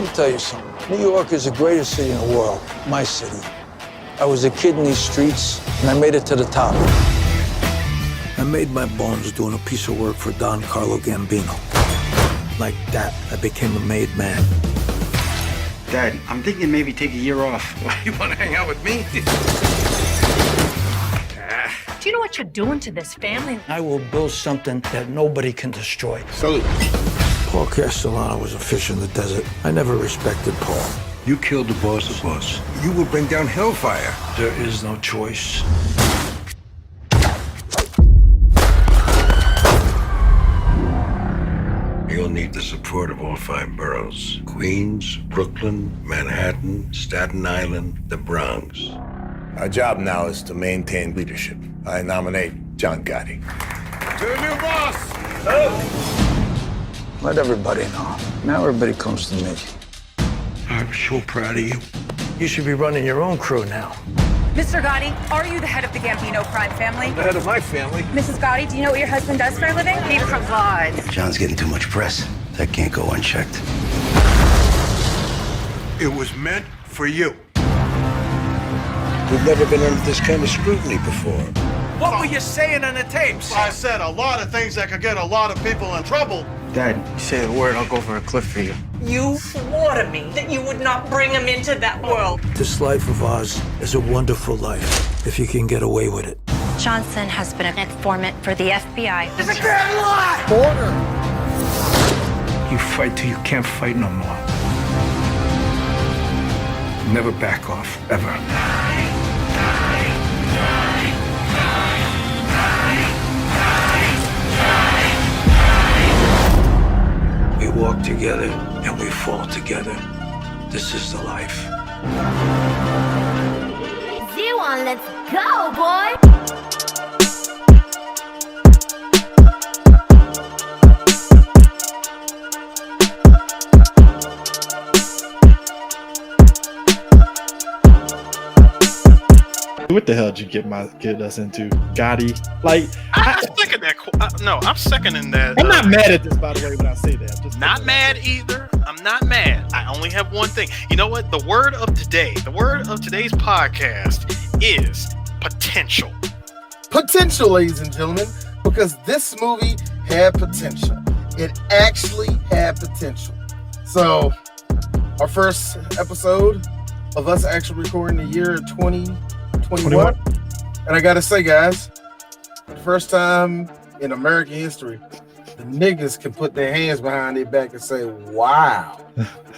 Let me tell you something. New York is the greatest city in the world. My city. I was a kid in these streets, and I made it to the top. I made my bones doing a piece of work for Don Carlo Gambino. Like that, I became a made man. Dad, I'm thinking maybe take a year off. Why you want to hang out with me? Do you know what you're doing to this family? I will build something that nobody can destroy. Salute. Paul Castellano was a fish in the desert. I never respected Paul. You killed the boss's boss. You will bring down hellfire. There is no choice. You'll need the support of all 5 boroughs. Queens, Brooklyn, Manhattan, Staten Island, the Bronx. Our job now is to maintain leadership. I nominate John Gotti. To the new boss! Let everybody know. Now everybody comes to me. I'm so proud of you. You should be running your own crew now. Mr. Gotti, are you the head of the Gambino crime family? The head of my family. Mrs. Gotti, do you know what your husband does for a living? He provides. John's getting too much press. That can't go unchecked. It was meant for you. We've never been under this kind of scrutiny before. What were you saying on the tapes? I said a lot of things that could get a lot of people in trouble. Dad, you say the word, I'll go over a cliff for you. You swore to me that you would not bring him into that world. This life of ours is a wonderful life, if you can get away with it. Johnson has been an informant for the FBI. It's a grand lie! Order! You fight till you can't fight no more. Never back off, ever. We walk together and we fall together. This is the life. ZIOAN, let's go, boy! What the hell did you get us into, Gotti? Like, I second that. I'm seconding that. I'm not mad at this, by the way, when I say that. Just Not mad either. I'm not mad. I only have one thing. You know what? The word of today's podcast is potential. Potential, ladies and gentlemen, because this movie had potential. It actually had potential. So, our first episode of us actually recording the year 2021. And I gotta say, guys, the first time in American history, the niggas can put their hands behind their back and say, wow.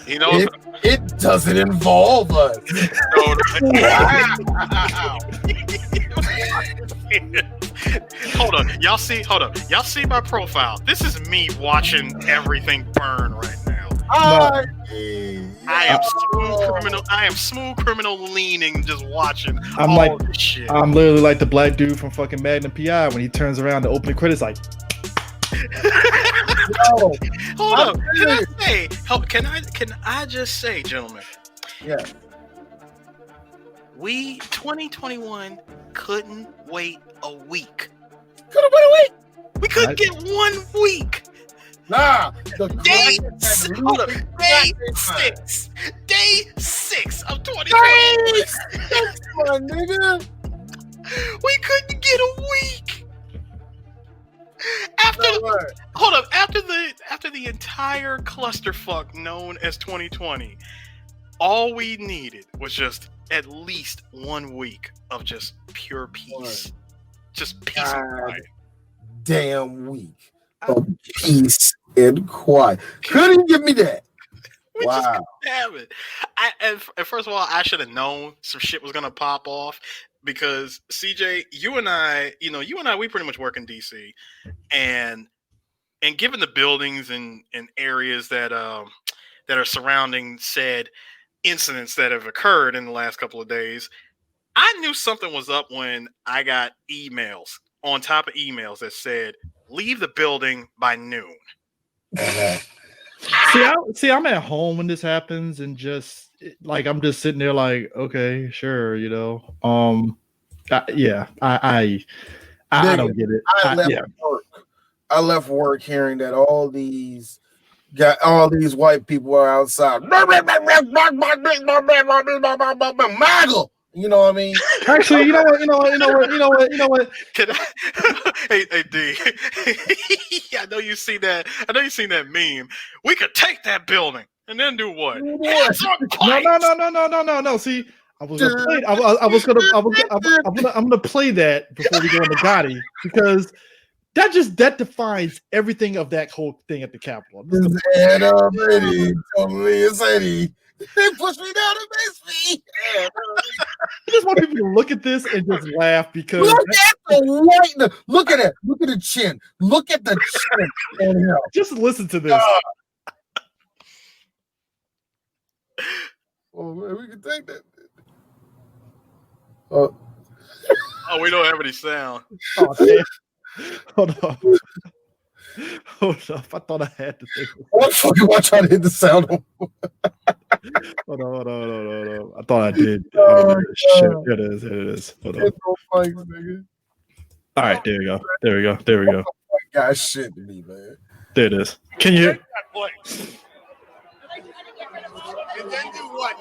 You know, it doesn't involve us. Wow. Hold on. Y'all see my profile. This is me watching everything burn right now. I am smooth criminal leaning, just watching this shit. I'm literally like the black dude from fucking Magnum PI when he turns around, the opening credits like. Hold up. Can I just say, gentlemen? Yeah. 2021 couldn't wait a week. Couldn't wait a week. We couldn't get 1 week. Nah. Day 6 of 2021. My nigga. We couldn't get a week. After the entire clusterfuck known as 2020, all we needed was just at least 1 week of just pure peace. Just peace and quiet. Damn week of peace and quiet. Couldn't give me that. We just couldn't have it. And first of all, I should have known some shit was gonna pop off because CJ, you and I, we pretty much work in DC, and given the buildings and areas that are surrounding said incidents that have occurred in the last couple of days, I knew something was up when I got emails on top of emails that said, leave the building by noon. See, I'm at home when this happens, and just like I'm just sitting there, like, okay, sure, I don't get it. I left work hearing that all these Got all these white people are outside. Maggle. You know what I mean? Actually, you know what? Can I, hey D, I know you seen that. I know you seen that meme. We could take that building and then do what? No. See, I was gonna play. I'm gonna play that before we go into Gotti because that defines everything of that whole thing at the Capitol. They pushed me down and makes me. I just want people to look at this and just laugh because look at the white. Look at it. Look at the chin. Look at the chin. Just listen to this. Oh man, we can take that. Oh, we don't have any sound. Oh, damn. Hold on. Hold up. I thought I had to think. What fucking watch trying to hit the sound on? Hold on. I thought I did. Oh, shit. It is. Hold on. All right, there we go. Guys, shit to me, man. There it is. Can you? And then do what?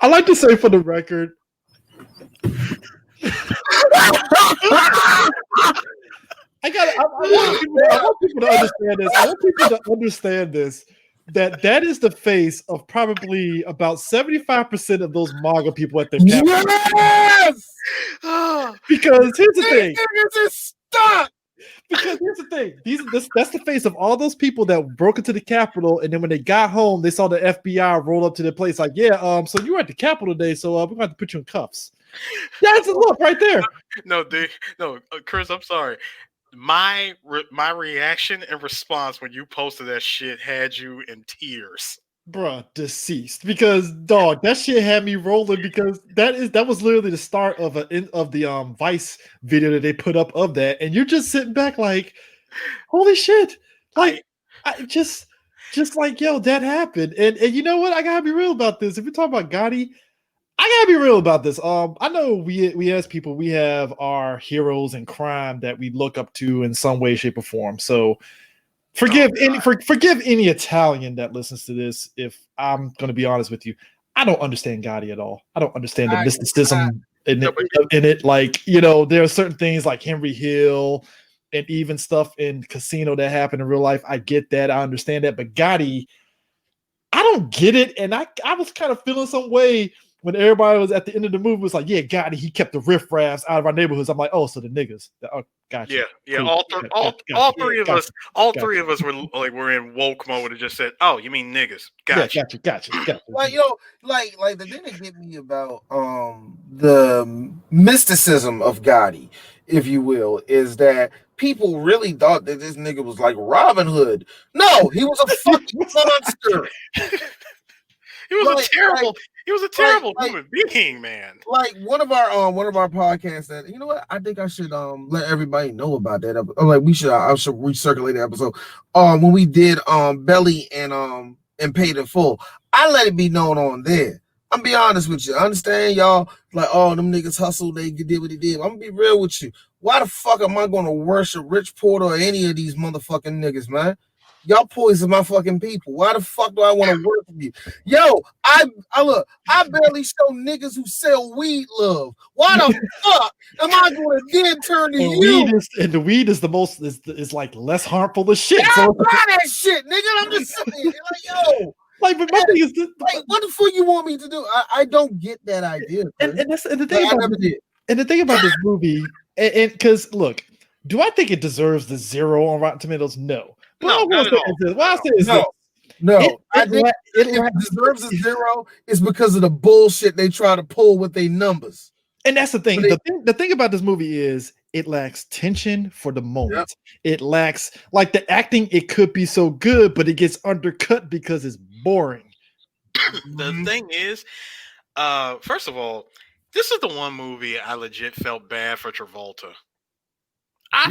I like to say for the record, I want people to understand this. I want people to understand this. That is the face of probably about 75% of those MAGA people at their Capitol. Yes! Because here's the thing. Stop! Because here's the thing. That's the face of all those people that broke into the Capitol, and then when they got home, they saw the FBI roll up to their place like, yeah, so you were at the Capitol today, so we're going to have to put you in cuffs. That's a look right there. No, Chris, I'm sorry. My reaction and response when you posted that shit had you in tears. Bruh, deceased. Because dog, that shit had me rolling because that was literally the start of the Vice video that they put up of that, and you're just sitting back like, holy shit. Like I just like, yo, that happened. And you know what? I gotta be real about this. If we're talking about Gotti, I gotta be real about this. I know we as people, we have our heroes in crime that we look up to in some way, shape, or form. So forgive any Italian that listens to this. If I'm gonna be honest with you, I don't understand Gotti at all. I don't understand the mysticism in it. Like, you know, there are certain things like Henry Hill and even stuff in Casino that happened in real life. I get that, I understand that, but Gotti, I don't get it. And I was kind of feeling some way when everybody was at the end of the movie was like, yeah, Gotti, he kept the riffraffs out of our neighborhoods. I'm like, oh, so the niggas. Oh, gotcha. Yeah. Cool. All three of us were like, we're in woke mode and just said, oh, you mean niggas. Gotcha. Gotcha. Like, like the thing that get me about the mysticism of Gotti, if you will, is that people really thought that this nigga was like Robin Hood. No, he was a fucking monster. He was a terrible human being, man. Like one of our podcasts that, you know what, I think I should let everybody know about that. I'm like, I should recirculate the episode. When we did Belly and Paid in Full, I let it be known on there. I'm be honest with you. I understand y'all like, oh, them niggas hustle, they did what they did. I'm gonna be real with you. Why the fuck am I gonna worship Rich Porter or any of these motherfucking niggas, man? Y'all poison my fucking people. Why the fuck do I want to work with you? Yo, I barely show niggas who sell weed love. Why the fuck am I going to then turn to you? The weed is the most is like less harmful as shit. Yeah, so buy that shit, nigga. I'm just saying, like, yo. Like, but my thing is, like, what the fuck you want me to do? I don't get that idea. And the thing about this movie, and because look, do I think it deserves the 0 on Rotten Tomatoes? No. No, I think it deserves a 0 is because of the bullshit they try to pull with their numbers. And that's the thing. The thing about this movie is it lacks tension for the moment. Yep. It lacks, like, the acting. It could be so good, but it gets undercut because it's boring. The thing is, first of all, this is the one movie I legit felt bad for Travolta.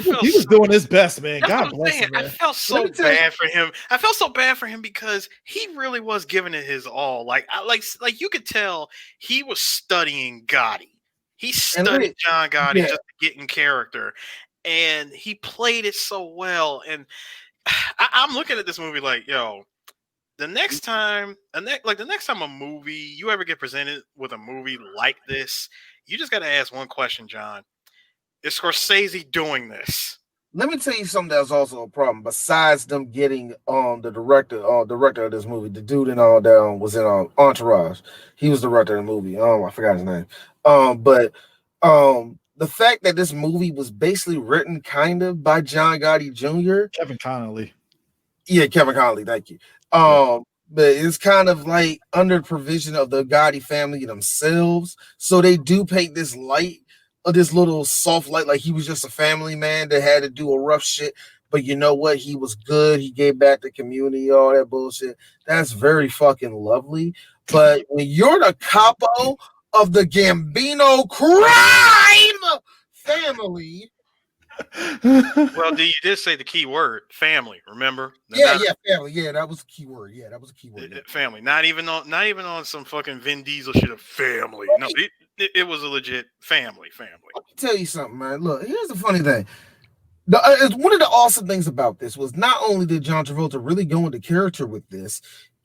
He was doing his best, man. That's God what I'm bless saying. him, man. I felt so bad for him. I felt so bad for him because he really was giving it his all. Like you could tell he was studying Gotti. He studied John Gotti just to get in character, and he played it so well. And I'm looking at this movie like, yo, the next time a movie you ever get presented with a movie like this, you just got to ask one question, John: is Scorsese doing this? Let me tell you something that's also a problem. Besides them getting the director of this movie, the dude in all that was in Entourage. He was the director of the movie. I forgot his name. But the fact that this movie was basically written kind of by John Gotti Jr. Kevin Connolly. Yeah, Kevin Connolly. Thank you. But it's kind of like under provision of the Gotti family themselves. So they do paint this light. This little soft light, like he was just a family man that had to do a rough shit, but you know what? He was good. He gave back to the community, all that bullshit. That's very fucking lovely. But when you're the capo of the Gambino crime family, well, you did say the key word, family. Remember? Family. Yeah, that was the key word. Yeah, that was a key word. Yeah. Family. Not even on some fucking Vin Diesel shit of family. No, it was a legit family. Let me tell you something, man. Look, here's the funny thing. One of the awesome things about this was not only did John Travolta really go into character with this,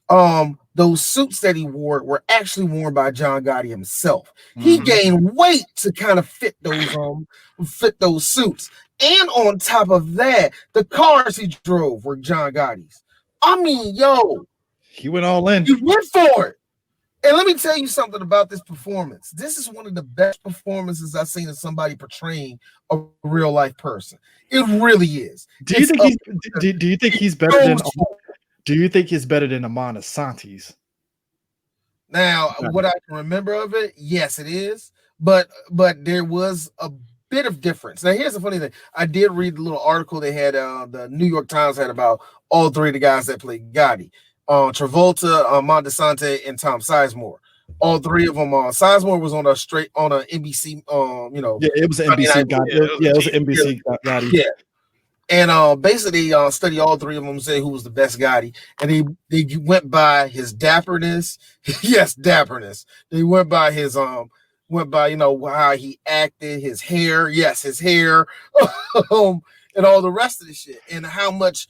those suits that he wore were actually worn by John Gotti himself. He gained weight to kind of fit those suits. And on top of that, the cars he drove were John Gotti's. I mean, yo, he went all in. He went for it. And let me tell you something about this performance. This is one of the best performances I've seen of somebody portraying a real life person. It really is. Do you think he's better than? Do you think he's better than Amanda Santis? Now, what I can remember of it, yes, it is. But there was a bit of difference. Now, here's the funny thing. I did read the little article they had. The New York Times had about all three of the guys that played Gotti. Travolta, Mondesante, and Tom Sizemore. All three of them. Sizemore was on a NBC. Yeah, it was an NBC. It was an NBC Gotti. Yeah, and basically, study all three of them, say who was the best Gotti, and they went by his dapperness. Yes, dapperness. They went by his how he acted, his hair. Yes, his hair, and all the rest of the shit, and how much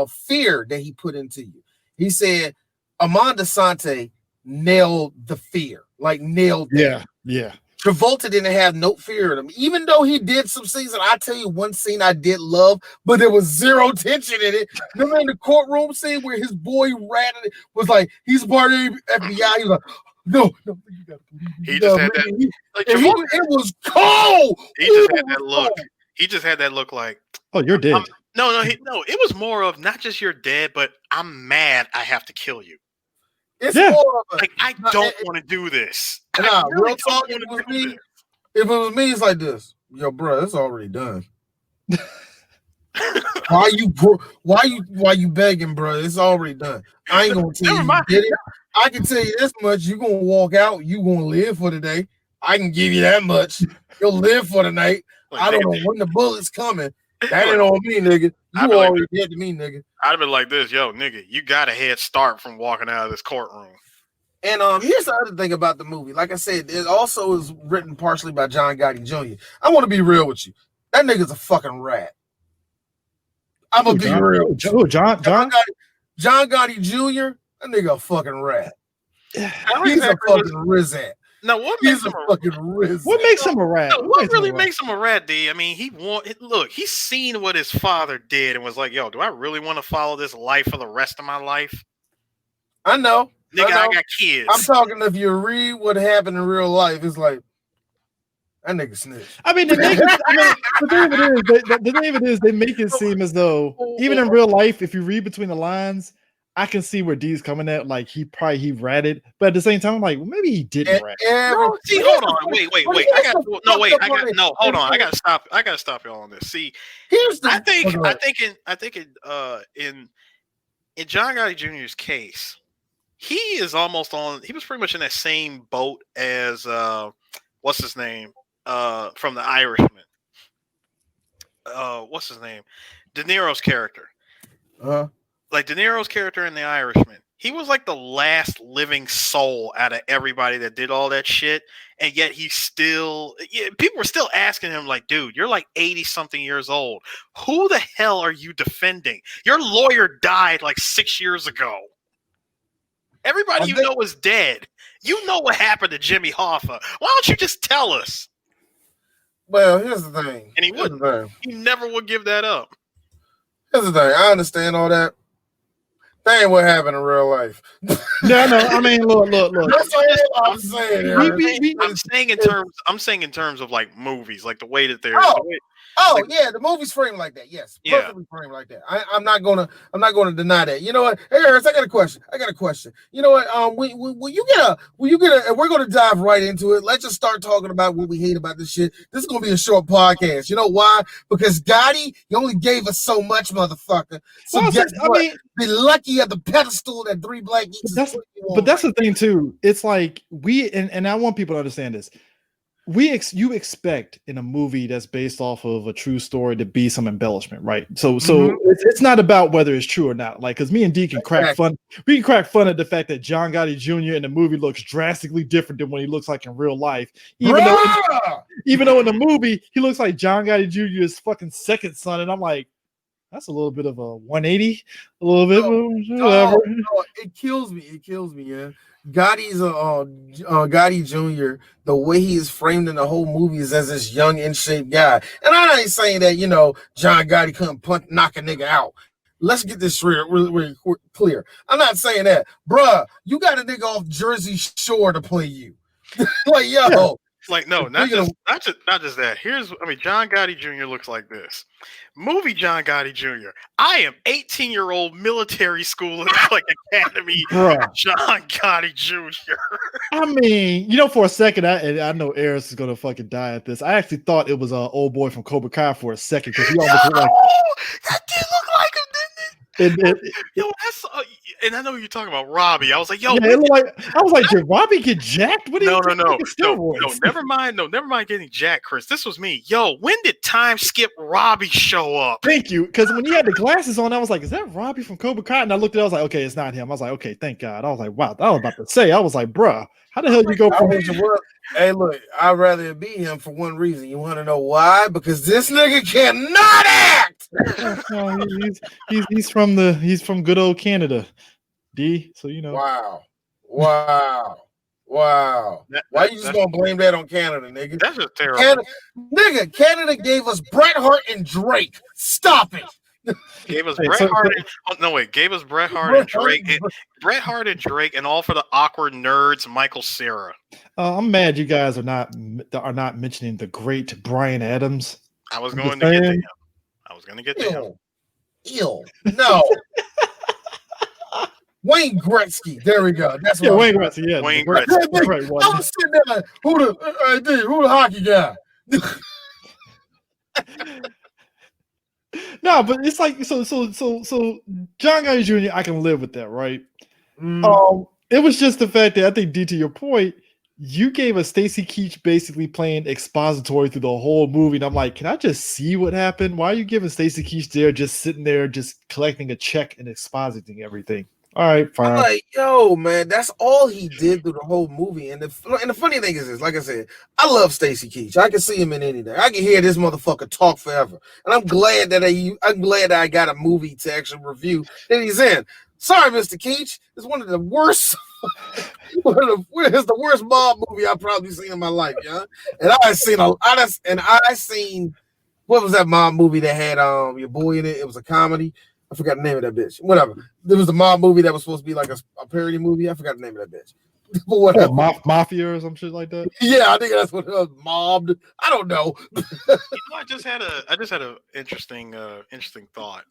fear that he put into you. He said Amanda Sante nailed the fear, like nailed it. Yeah. Travolta didn't have no fear in him, even though he did some scenes. And I tell you, one scene I did love, but there was zero tension in it. Remember in the courtroom scene where his boy ratted it, was like, he's part of the FBI. He was like, no, you gotta believe me. He just had that. It was cold. He just had that look. He just had that look like, oh, you're dead. No. It was more of not just you're dead, but I'm mad. I have to kill you. It's more of like I don't want to do this. Nah, real talk. If it was me, it's like this. Yo, bro, it's already done. Why you begging, bro? It's already done. I ain't gonna tell you did it. I can tell you this much: you gonna walk out. You gonna live for the day. I can give you that much. You'll live for the night. Like, I don't know when the bullet's coming. That ain't on me, nigga. You already dead to me, nigga. I'd have been like this, yo, nigga. You got a head start from walking out of this courtroom. And here's the other thing about the movie. Like I said, it also is written partially by John Gotti Jr. I want to be real with you. That nigga's a fucking rat. I'm gonna be real. John Gotti Jr. That nigga a fucking rat. He's a fucking rizat. Now, what makes him a fucking rizat? What makes him a rat? No, what really makes him a rat, D? I mean, he's seen what his father did and was like, yo, do I really want to follow this life for the rest of my life? I know. Nigga, I got kids. I'm talking if you read what happened in real life, it's like that nigga snitch. I mean, the thing of it is, they make it seem as though even in real life, if you read between the lines, I can see where D's coming at. Like he ratted, but at the same time, I'm like, well, maybe he didn't rat. No, see, hold on, wait. Hold on. I gotta stop y'all on this. See, I think in John Gotti Jr.'s case, he was pretty much in that same boat as what's his name from The Irishman. what's his name? De Niro's character. Like De Niro's character in The Irishman. He was like the last living soul out of everybody that did all that shit. And yet people were still asking him, like, dude, you're like 80 something years old. Who the hell are you defending? Your lawyer died like 6 years ago. Everybody know is dead. You know what happened to Jimmy Hoffa. Why don't you just tell us? Well, here's the thing. And he wouldn't. He never would give that up. Here's the thing. I understand all that. That ain't what happened in real life. No. I mean, look. That's all I'm saying. I'm saying in terms of like movies, like the way that they're. Yeah, the movie's framed like that. Yes, perfectly framed like that. I'm not gonna deny that. You know what, hey, Harris, I got a question. You know what? Will you get a? And we're gonna dive right into it. Let's just start talking about what we hate about this shit. This is gonna be a short podcast. You know why? Because Gotti, he only gave us so much, motherfucker. So be lucky at the pedestal that 3 Black Geeks. But that's the thing too. It's like and I want people to understand this. You expect in a movie that's based off of a true story to be some embellishment, right? So it's not about whether it's true or not. Like, because me and D can crack fun. We can crack fun at the fact that John Gotti Jr. in the movie looks drastically different than what he looks like in real life. Even though in the movie he looks like John Gotti Jr.'s fucking second son, and I'm like, that's a little bit of a 180, a little bit. Whatever. No, it kills me. Yeah. Gotti's Gotti Jr., the way he is framed in the whole movie is as this young in shape guy. And I ain't saying that, John Gotti couldn't knock a nigga out. Let's get this really clear. I'm not saying that. Bruh, you got a nigga off Jersey Shore to play you. Like, yo. Yeah. Like, no, not just that. John Gotti Jr. looks like this. Movie John Gotti Jr. I am 18-year-old military school like Academy John Gotti Jr. I mean, for a second, I know Eris is gonna fucking die at this. I actually thought it was an old boy from Cobra Kai for a second because he almost looked like that did look like him, didn't it? And I know you're talking about Robbie. I was like, yo, did Robbie get jacked? No, never mind getting jacked, Chris. This was me. Yo, when did Time Skip Robbie show up? Thank you. Because when he had the glasses on, I was like, is that Robbie from Cobra Kai? And I looked at it, I was like, okay, it's not him. I was like, okay, thank God. I was like, wow, I was about to say, I was like, bruh, how the hell you go from Hey, look, I'd rather it be him for one reason. You want to know why? Because this nigga cannot act. He's from good old Canada, D. So Wow. Why you just gonna blame that on Canada, nigga? That's just terrible. Canada gave us Bret Hart and Drake. Stop it. Gave us Bret Hart and Drake. Bret Hart and Drake, and all for the awkward nerds, Michael Cera. I'm mad you guys are not mentioning the great Bryan Adams. I was going to get to him. Ew. No. Wayne Gretzky. There we go. That's what Wayne Gretzky. Yeah, Wayne Gretzky. Right, I'm sitting there. Who the hockey guy? No, but it's like so. John Gotti Jr. I can live with that, right? It was just the fact that I think, D, to your point, you gave us Stacy Keach basically playing expository through the whole movie, and I'm like, can I just see what happened? Why are you giving Stacy Keach there, just sitting there, just collecting a check and expositing everything? All right, fine. I'm like, yo, man, that's all he did through the whole movie. And the funny thing is this, like I said, I love Stacy Keach. I can see him in anything. I can hear this motherfucker talk forever. And I'm glad that I got a movie to actually review that he's in. Sorry, Mr. Keach. It's one of the worst. It's the worst mob movie I've probably seen in my life, yeah. And I seen what was that mob movie that had your boy in it? It was a comedy. I forgot the name of that bitch. Whatever. There was a mob movie that was supposed to be like a parody movie. I forgot the name of that bitch. But whatever. Mafia or some shit like that. Yeah, I think that's what it was. Mobbed. I don't know. I just had a interesting thought.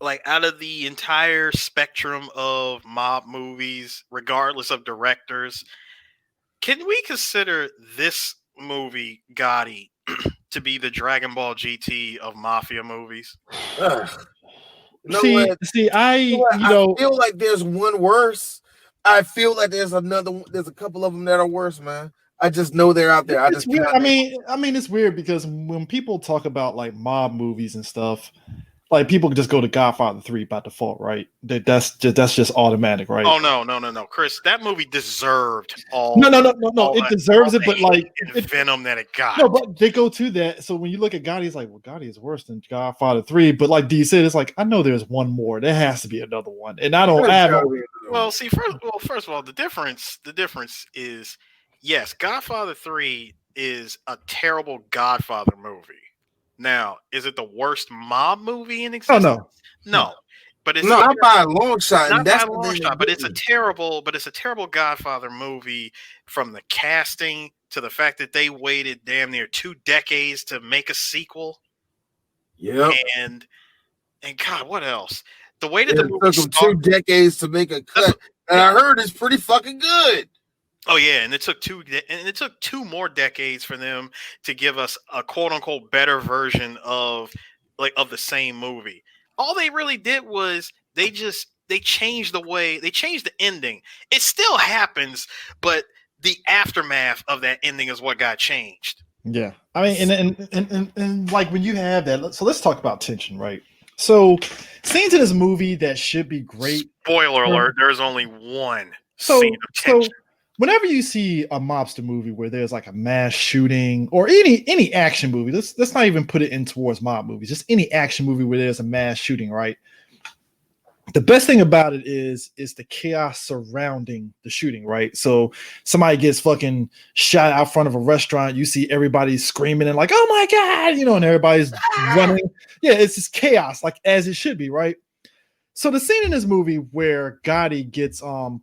Like, out of the entire spectrum of mob movies, regardless of directors, can we consider this movie, Gotti, to be the Dragon Ball GT of mafia movies? I feel like there's one worse. I feel like there's a couple of them that are worse, man. I just know they're out there. I It's just weird. cannot- I mean, it's weird because when people talk about like mob movies and stuff, like people just go to Godfather 3 by default, right? That's just automatic, right? Oh no, Chris, that movie deserved all. No. It deserves it, but like venom that it got. No, but they go to that. So when you look at Gotti, it's like, well, Gotti is worse than Godfather 3. But like D said, it's like I know there's one more. There has to be another one, and I haven't. Well, see, first of all, the difference is, yes, Godfather 3 is a terrible Godfather movie. Now, is it the worst mob movie in existence? Oh, no. But it's not by a long shot. Not by a long shot, but it's a terrible Godfather movie, from the casting to the fact that they waited damn near 2 decades to make a sequel. Yeah. And God, what else? The way that the movie took them 2 decades to make a cut, and I heard it's pretty fucking good. Oh yeah, and it took 2 more decades for them to give us a quote unquote better version of the same movie. All they really did was they changed the ending. It still happens, but the aftermath of that ending is what got changed. Yeah, I mean, and like when you have that, so let's talk about tension, right? So, scenes in this movie that should be great. Spoiler alert: there's only one scene of tension. Whenever you see a mobster movie where there's like a mass shooting or any action movie, let's not even put it in towards mob movies, just any action movie where there's a mass shooting, right? The best thing about it is the chaos surrounding the shooting, right? So somebody gets fucking shot out front of a restaurant, you see everybody screaming and like, oh my God, and everybody's running. Yeah, it's just chaos, like as it should be, right? So the scene in this movie where Gotti gets Paul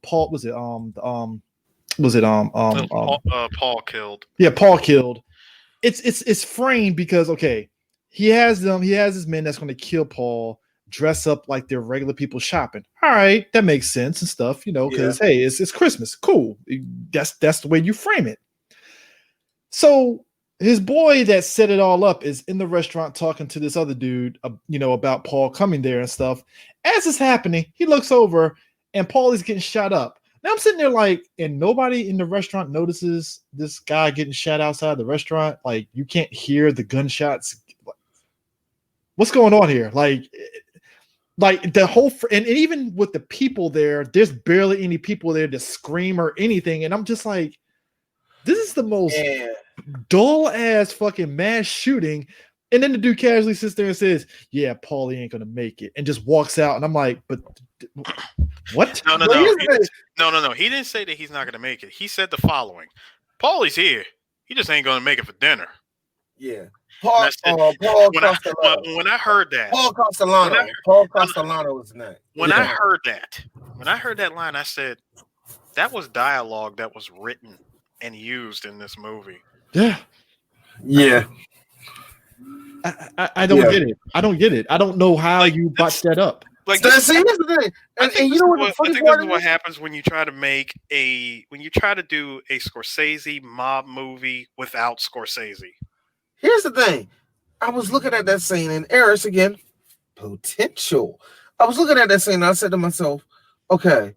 killed. Yeah, Paul killed. It's framed because he has his men that's going to kill Paul, dress up like they're regular people shopping. All right, that makes sense and stuff, because hey, it's Christmas. Cool. That's the way you frame it. So his boy that set it all up is in the restaurant talking to this other dude, about Paul coming there and stuff. As it's happening, he looks over and Paul is getting shot up. Now I'm sitting there like, and nobody in the restaurant notices this guy getting shot outside the restaurant. Like you can't hear the gunshots. What's going on here? Like the whole, and even with the people there, there's barely any people there to scream or anything. And I'm just like, this is the most dull ass fucking mass shooting. And then the dude casually sits there and says, yeah, Paulie ain't going to make it, and just walks out. And I'm like, but what? No. He didn't say that he's not going to make it. He said the following: Paulie's here. He just ain't going to make it for dinner. Yeah. When I heard that, Paul Castellano was next. When I heard that line, I said, that was dialogue that was written and used in this movie. Yeah. Yeah. I don't get it. I don't get it. I don't know how you botched that up. Here's the thing. I think this is what happens when you try to do a Scorsese mob movie without Scorsese. Here's the thing. I was looking at that scene, and Eris again, potential. I was looking at that scene and I said to myself, okay,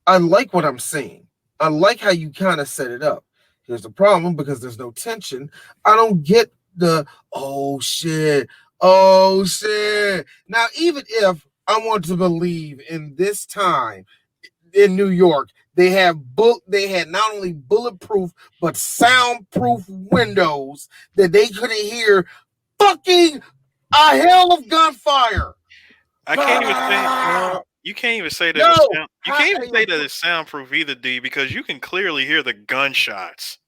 I like what I'm seeing. I like how you kind of set it up. Here's the problem, because there's no tension. I don't get the oh shit. Now, even if I want to believe in this time in New York, they had not only bulletproof but soundproof windows that they couldn't hear fucking a hell of gunfire. I can't even say you can't even say that you can't even say that it's soundproof either, D, because you can clearly hear the gunshots.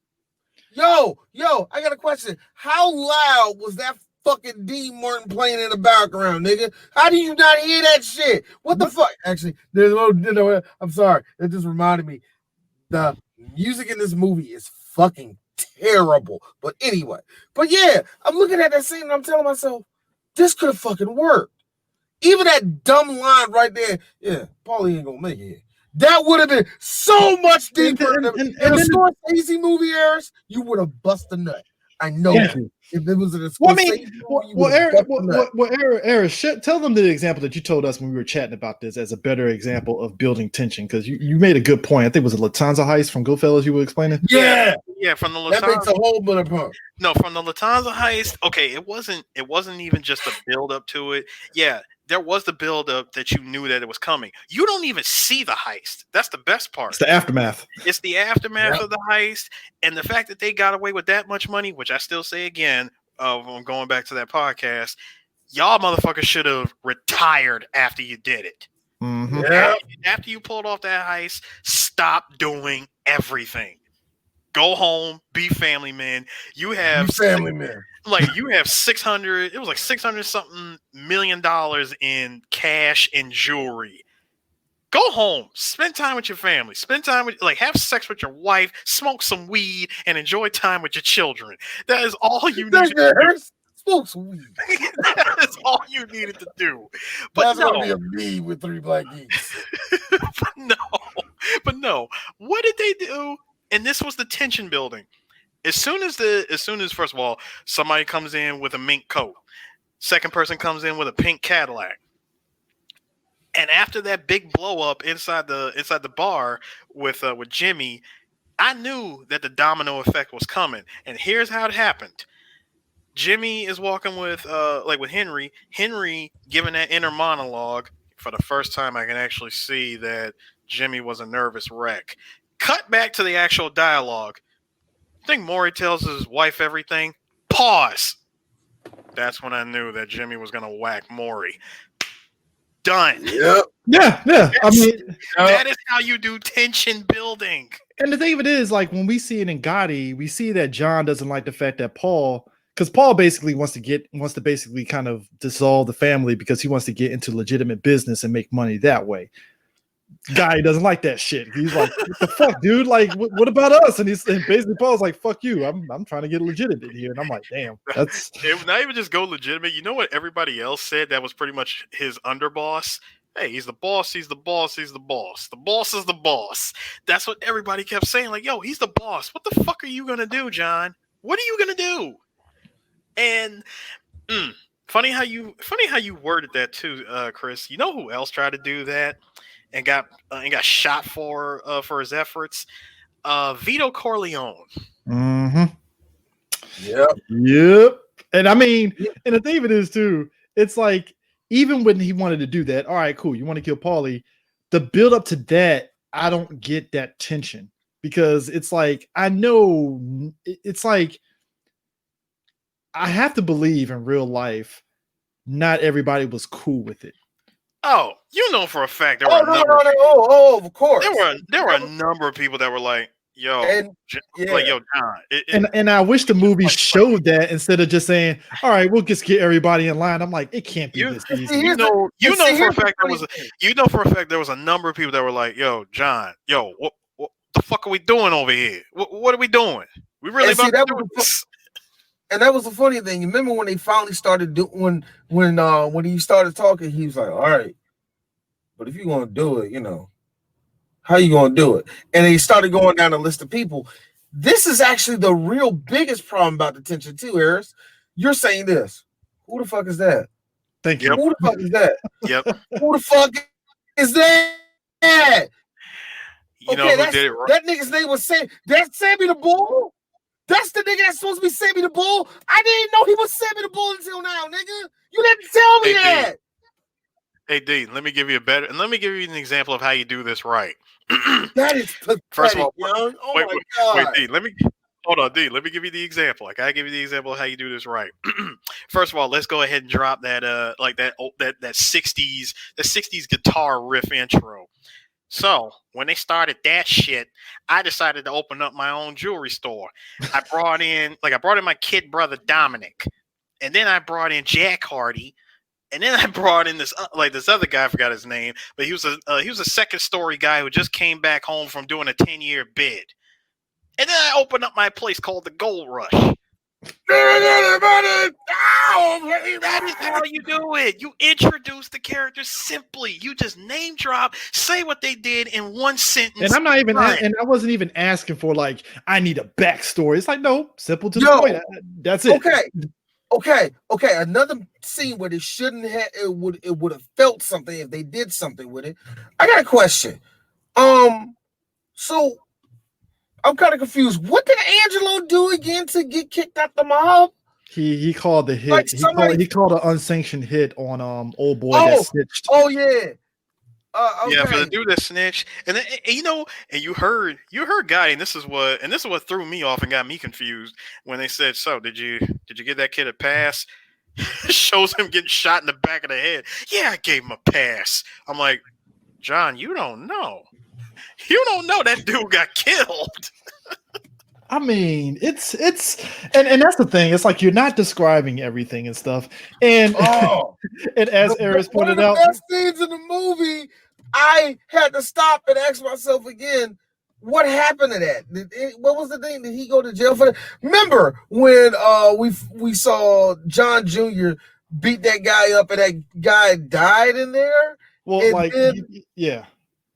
Yo, I got a question. How loud was that fucking Dean Martin playing in the background, nigga? How do you not hear that shit? What the fuck? Actually, there's a little, I'm sorry. It just reminded me. The music in this movie is fucking terrible. But anyway, yeah, I'm looking at that scene and I'm telling myself, this could have fucking worked. Even that dumb line right there, yeah, Paulie ain't gonna make it. That would have been so much deeper. In a Scorsese movie, Eris, you would have bust a nut. I know you. If it was a Scorsese Eris, tell them the example that you told us when we were chatting about this as a better example of building tension, because you made a good point. I think it was a Lufthansa heist from Goodfellas you were explaining. Yeah. Yeah, from the That makes Lufthansa. a whole bunch of No, from the Lufthansa heist. Okay, it wasn't even just a build up to it. Yeah, there was the build up that you knew that it was coming. You don't even see the heist. That's the best part. It's the aftermath. It's the aftermath of the heist, and the fact that they got away with that much money, which I still say again, I'm going back to that podcast. Y'all motherfuckers should have retired after you did it. Mm-hmm. Yeah. After you pulled off that heist, stop doing everything. Go home, be family men. You have family men. Like you have 600. It was like 600 something $1 million in cash and jewelry. Go home, spend time with your family, spend time with, like, have sex with your wife, smoke some weed, and enjoy time with your children. That is all you need to do. Smoke some weed. That is all you needed to do. But That's no, gonna be a me with 3 black geeks. but no. What did they do? And this was the tension building. As soon as first of all, somebody comes in with a mink coat, second person comes in with a pink Cadillac. And after that big blow up inside the bar with Jimmy, I knew that the domino effect was coming. And here's how it happened. Jimmy is walking with Henry. Henry giving that inner monologue. For the first time, I can actually see that Jimmy was a nervous wreck. Cut back to the actual dialogue. I think Maury tells his wife everything. Pause. That's when I knew that Jimmy was going to whack Maury. Done. Yep. Yeah. I mean, that is how you do tension building. And the thing of it is, like, when we see it in Gotti, we see that John doesn't like the fact that because Paul basically wants to basically kind of dissolve the family because he wants to get into legitimate business and make money that way. Guy doesn't like that shit. He's like, what the fuck, dude? Like, what about us? And basically Paul's like, fuck you. I'm trying to get legitimate here. And I'm like, damn, that's not even just go legitimate. You know what everybody else said that was pretty much his underboss? Hey, he's the boss. He's the boss. He's the boss. The boss is the boss. That's what everybody kept saying. Like, yo, he's the boss. What the fuck are you gonna do, John? What are you gonna do? And funny how you worded that too, Chris. You know who else tried to do that and got shot for his efforts? Vito Corleone. Mm-hmm. Yep. And I mean, and the thing of it is too, it's like, even when he wanted to do that, all right, cool, you want to kill Paulie, the build up to that, I don't get that tension, because it's like, I know, it's like, I have to believe in real life, not everybody was cool with it. Oh, you know for a fact there of course. There were a number of people that were like, yo, John. And I wish the movie showed that instead of just saying, all right, we'll just get everybody in line. I'm like, it can't be this easy. You know for a fact there was a number of people that were like, yo, John, yo, what the fuck are we doing over here? What are we doing? We really about to do this? And that was the funny thing. You remember when they finally started doing when he started talking, he was like, all right, but if you're gonna do it, how you gonna do it? And he started going down a list of people. This is actually the real biggest problem about the tension too, Harris. You're saying this. Who the fuck is that? Thank you. Who the fuck is that? Yep. Who the fuck is that? You know who did it right? That nigga's name was that's Sammy the Bull? That's the nigga that's supposed to be Sammy the Bull? I didn't know he was Sammy the Bull until now, nigga. You didn't tell me that. Hey D, let me give you an example of how you do this right. That is pathetic, first of all, young. Oh wait, my God. D, let me give you the example. I gotta give you the example of how you do this right. First of all, let's go ahead and drop that that 60s guitar riff intro. So when they started that shit, I decided to open up my own jewelry store. I brought in my kid brother Dominic, and then I brought in Jack Hardy, and then I brought in this other guy. I forgot his name, but he was a second story guy who just came back home from doing a 10-year bid. And then I opened up my place called the Gold Rush. That is how you do it. You introduce the characters simply. You just name drop, say what they did in one sentence. And I'm not even, and I wasn't even asking for like, I need a backstory. It's like, no, simple to the point. That's it. Okay. Another scene where they shouldn't have, it would have felt something if they did something with it. I got a question. So I'm kind of confused. What did Angelo do again to get kicked out the mob? He called the hit. Like He called an unsanctioned hit on old boy that snitched. Oh yeah. Okay. Yeah, for the dude that snitched, and then, and you heard Gotti, and this is what threw me off and got me confused when they said, "So did you get that kid a pass?" Shows him getting shot in the back of the head. Yeah, I gave him a pass. I'm like, John, you don't know that dude got killed. I mean, it's and that's the thing. It's like you're not describing everything and stuff. And and as Eris pointed out, one of the best scenes in the movie, I had to stop and ask myself again, what happened to that? What was the thing? Did he go to jail for that? Remember when we saw John Jr. beat that guy up and that guy died in there? Well, Yeah,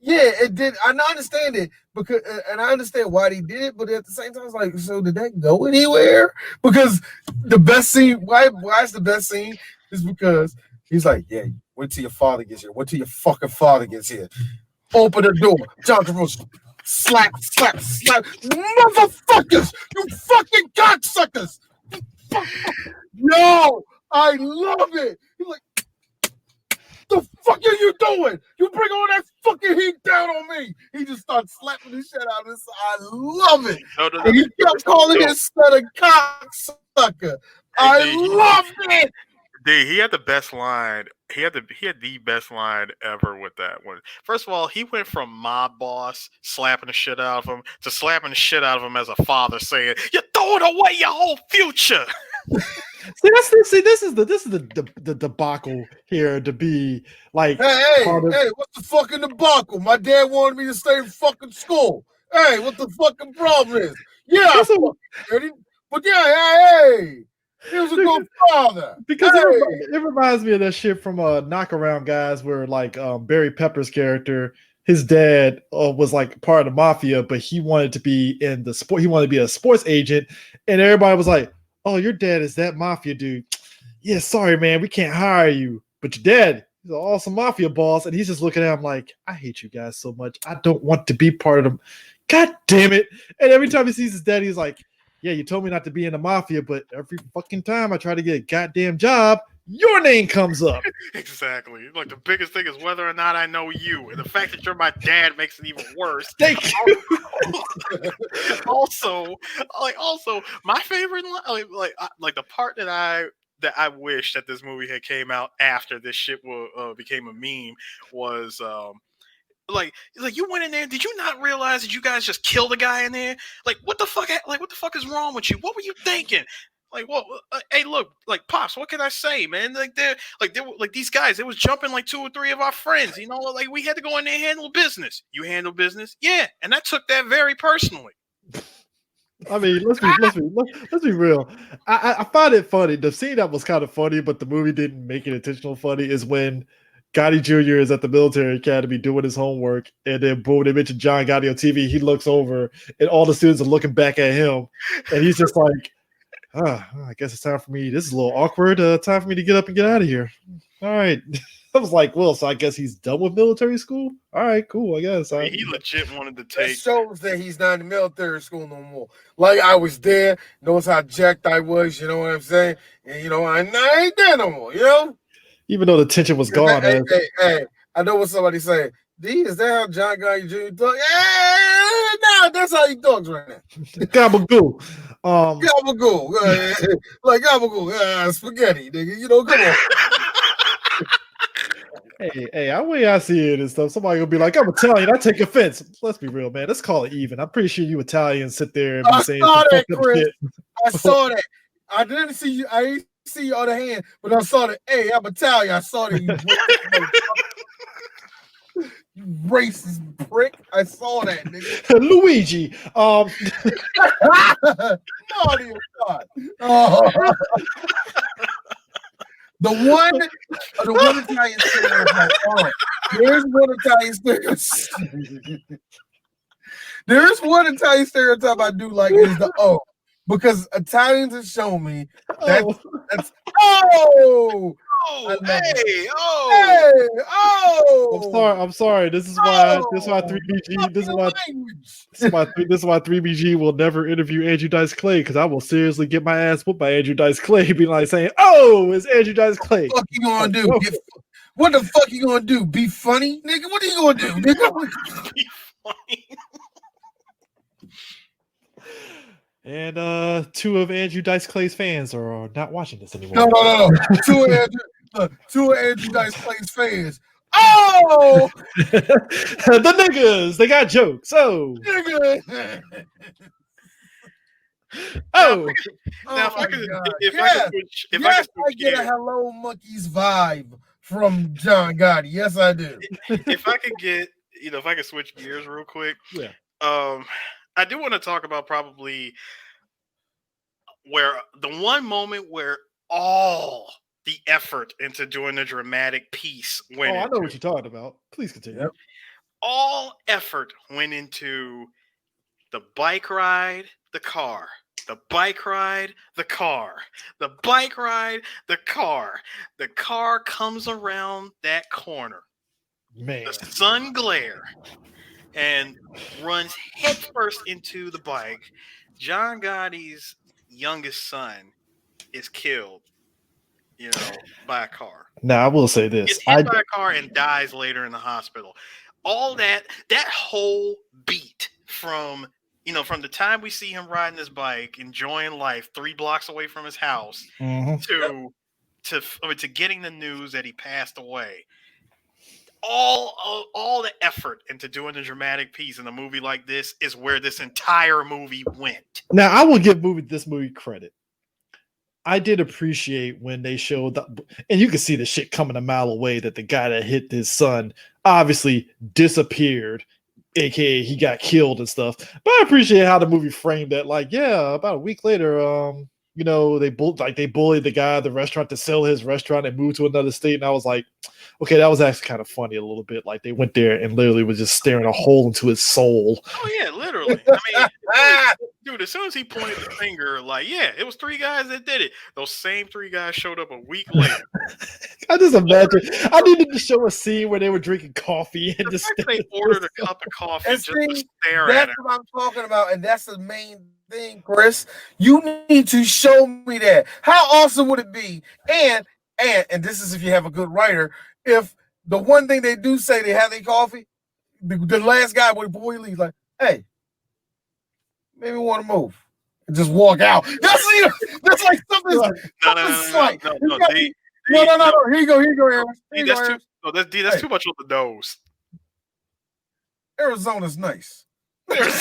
it did. I understand it because, and I understand why he did it, but at the same time, it's like, so did that go anywhere? Because the best scene, why is the best scene? Is because he's like, yeah, wait till your father gets here. Wait till your fucking father gets here. Open the door. John Travolta, slap, motherfuckers, you fucking cocksuckers. No, I love it. He's like, the fuck are you doing? You bring all that fucking heat down on me. He just starts slapping the shit out of us. I love it. No. And he kept calling his son a cocksucker. I love it. Dude, he had the best line. He had the best line ever with that one. First of all, he went from mob boss slapping the shit out of him to slapping the shit out of him as a father, saying, "You're throwing away your whole future." This is the debacle here to be like. Hey, what's the fucking debacle? My dad wanted me to stay in fucking school. Hey, what the fucking problem is? Yeah, but hey. He was a good father. Because it reminds me of that shit from Knockaround Guys where like Barry Pepper's character, his dad was like part of the mafia, but he wanted to be in the sport. He wanted to be a sports agent, and everybody was like, "Oh, your dad is that mafia dude. Yeah, sorry, man, we can't hire you. But your dad, he's an awesome mafia boss." And he's just looking at him like, "I hate you guys so much. I don't want to be part of them. God damn it!" And every time he sees his dad, he's like, "Yeah, you told me not to be in the mafia, but every fucking time I try to get a goddamn job, your name comes up." Exactly. Like the biggest thing is whether or not I know you, and the fact that you're my dad makes it even worse. Thank you. Also, my favorite, like the part that I wish that this movie had came out after this shit became a meme was like you went in there. Did you not realize that you guys just killed a guy in there? Like what the fuck? Like what the fuck is wrong with you? What were you thinking? Like what? Hey, look, like Pops. What can I say, man? Like they're these guys. They was jumping like 2 or 3 of our friends. You know, like we had to go in there and handle business. You handle business, yeah. And I took that very personally. I mean, let's be real. I find it funny. The scene that was kind of funny, but the movie didn't make it intentional funny, is when Gotti Jr. is at the military academy doing his homework, and then boom, they mention John Gotti on TV. He looks over, and all the students are looking back at him, and he's just like, I guess it's time for me. This is a little awkward. Time for me to get up and get out of here. All right. I was like, well, so I guess he's done with military school? All right, cool, I guess. He legit wanted to take... That shows that he's not in military school no more. Like, I was there, knows how jacked I was, you know what I'm saying? And, you know, I ain't there no more, you know? Even though the tension was gone. Hey, I know what somebody saying. D, is that how John Gotti Jr. talk? No, that's how he talks right now. Gabagoo. Gabagoo. Like gabagoo. Spaghetti, nigga. You know, come on. Hey, I way I see it and stuff. Somebody will be like, "I'm Italian. I take offense." Let's be real, man. Let's call it even. I'm pretty sure you Italians sit there and be saying that, Chris. I saw that. I didn't see you. I didn't see you on the hand, but I saw that. Hey, I'm Italian. I saw that. You racist prick. I saw that, nigga. Luigi. The one Italian stereotype. There's one Italian stereotype. There's one Italian stereotype I do like is the O, because Italians have shown me that's Hey, I'm sorry. This is why 3BG. This is why 3BG will never interview Andrew Dice Clay, because I will seriously get my ass whooped by Andrew Dice Clay, being like saying, "Oh, it's Andrew Dice Clay." What you gonna do? What the fuck you gonna do? Be funny, nigga? What are you gonna do, nigga? Be funny. And two of Andrew Dice Clay's fans are not watching this anymore. No. Two of Andrew Dice Clay's fans. Oh, the niggas, they got jokes. Oh, nigga. Oh. Now, if I could I get a Hello Monkeys vibe from John Gotti. Yes, I do. If I could switch gears real quick. Yeah. I do want to talk about probably where the one moment where all the effort into doing the dramatic piece went. I know what you're talking about. Please continue. Yep. All effort went into the bike ride, the car. The bike ride, the car. The bike ride, the car. The car comes around that corner. Man. The sun glare. And runs headfirst into the bike. John Gotti's youngest son is killed, by a car. Now, I will say this. Gets hit by a car and dies later in the hospital. All that whole beat from the time we see him riding his bike, enjoying life 3 blocks away from his house, to getting the news that he passed away. All the effort into doing a dramatic piece in a movie like this is where this entire movie went. Now, I will give this movie credit. I did appreciate when they showed and you can see the shit coming a mile away, that the guy that hit his son obviously disappeared, aka he got killed and stuff. But I appreciate how the movie framed that. Like, yeah, about a week later, they bullied the guy at the restaurant to sell his restaurant and moved to another state. And I was like, okay, that was actually kind of funny a little bit. Like, they went there and literally was just staring a hole into his soul. Oh yeah, literally. I mean, dude, as soon as he pointed the finger, like, yeah, it was 3 guys that did it. Those same 3 guys showed up a week later. I just imagine. I needed to show a scene where they were drinking coffee and just they ordered a cup of coffee and just to stare at That's it. what I'm talking about, and that's the main thing, Chris. You need to show me that. How awesome would it be? And this is if you have a good writer. If the one thing they do say they have their coffee, the last guy before he leaves, like, hey, maybe want to move and just walk out. That's like something. No. Here you go, Aaron. That's too much on the nose. Arizona's nice. No. That's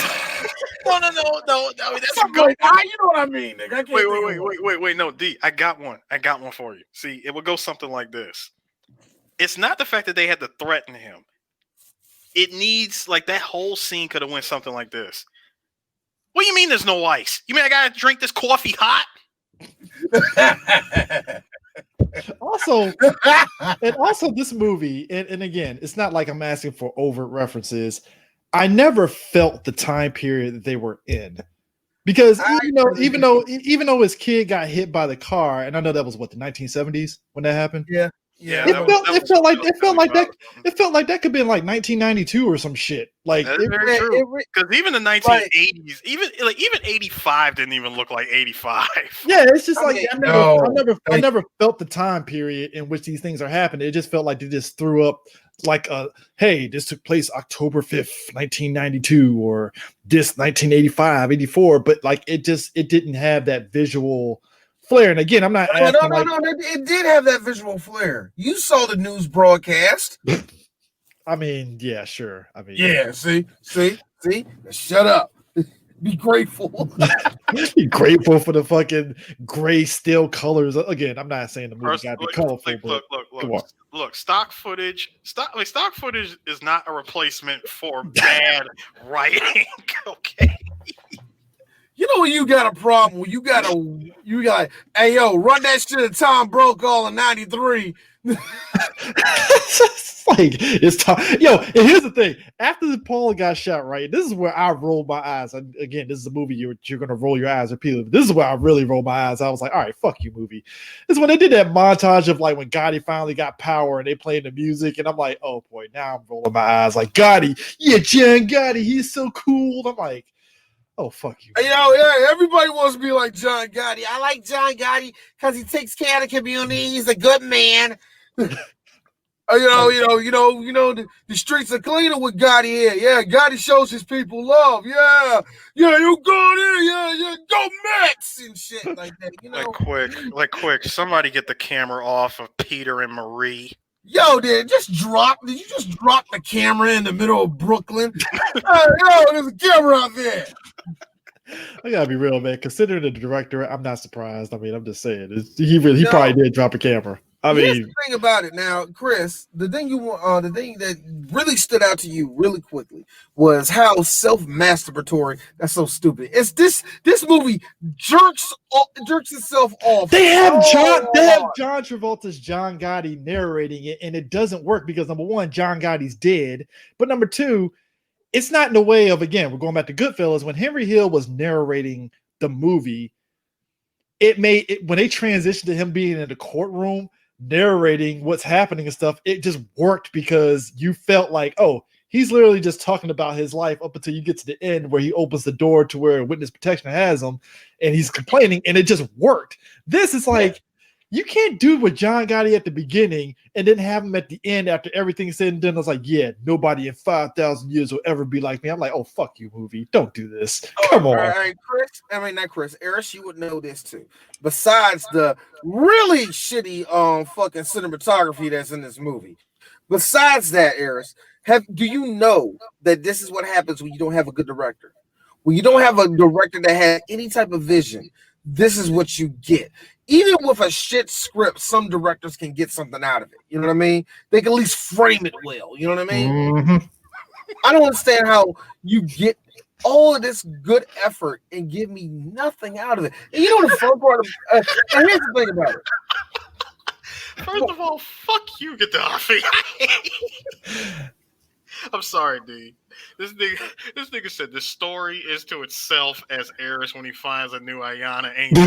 something like that. You know what I mean, nigga. Wait. No, D, I got one for you. See, it would go something like this. It's not the fact that they had to threaten him. It needs, like, that whole scene could have went something like this. What do you mean there's no ice? You mean I gotta drink this coffee hot? Also, this movie, and again, it's not like I'm asking for overt references. I never felt the time period that they were in, because even though his kid got hit by the car, and I know that was what, the 1970s when that happened. Yeah. It felt like that could be in like 1992 or some shit. Like, that's very true. Because even the 1980s, even 85 didn't even look like 85. Yeah, it's just I never felt the time period in which these things are happening. It just felt like they just threw up like hey, this took place October 5th, 1992, or this 1985, 84. But like it didn't have that visual flair. And again, I'm not asking. No. It did have that visual flair. You saw the news broadcast. I mean, yeah, sure. I mean, yeah. See. Shut up. Be grateful. Be grateful for the fucking gray steel colors. Again, I'm not saying the movie got to be colorful. Look. Stock footage is not a replacement for bad writing. Okay. You know when you got a problem, you got, hey yo, run that shit at Tom Brokaw in '93. It's like it's time. Yo, and here's the thing: after the Paul got shot, right? This is where I rolled my eyes. And again, this is a movie you're gonna roll your eyes repeatedly. This is where I really rolled my eyes. I was like, all right, fuck you, movie. This is when they did that montage of like when Gotti finally got power and they played the music, and I'm like, oh boy, now I'm rolling my eyes. Like Gotti, yeah, John Gotti, he's so cool. I'm like, oh fuck you. Yeah, everybody wants to be like John Gotti. I like John Gotti because he takes care of the community. He's a good man. The streets are cleaner with Gotti here. Yeah, Gotti shows his people love. Yeah, you go there. Yeah, go Mets and shit like that. Like quick. Somebody get the camera off of Peter and Marie. Yo, did you just drop the camera in the middle of Brooklyn? There's a camera out there. I gotta be real, man. Considering the director, I'm not surprised. I mean, I'm just saying, he probably did drop a camera. Here's the thing about it now, Chris. The thing that really stood out to you really quickly was how self-masturbatory. That's so stupid. It's this movie jerks itself off. They have John Travolta's John Gotti narrating it, and it doesn't work because number one, John Gotti's dead, but number two, it's not in the way of, again, we're going back to Goodfellas. When Henry Hill was narrating the movie, when they transitioned to him being in the courtroom narrating what's happening and stuff, it just worked because you felt like, oh, he's literally just talking about his life up until you get to the end where he opens the door to where witness protection has him and he's complaining, and it just worked. This is like, you can't do what John Gotti at the beginning and then have him at the end after everything's said and done. I was like, yeah, nobody in 5,000 years will ever be like me. I'm like, oh, fuck you, movie. Don't do this. Come on. Not Chris. Eris, you would know this too. Besides the really shitty fucking cinematography that's in this movie. Besides that, Eris, do you know that this is what happens when you don't have a good director? When you don't have a director that has any type of vision, this is what you get. Even with a shit script, some directors can get something out of it. You know what I mean? They can at least frame it well. You know what I mean? Mm-hmm. I don't understand how you get all of this good effort and give me nothing out of it. And you know the fun part and here's the thing about it. First of all, fuck you, Gaddafi. I'm sorry, dude. This nigga said the story is to itself as Eris when he finds a new Ayana angel.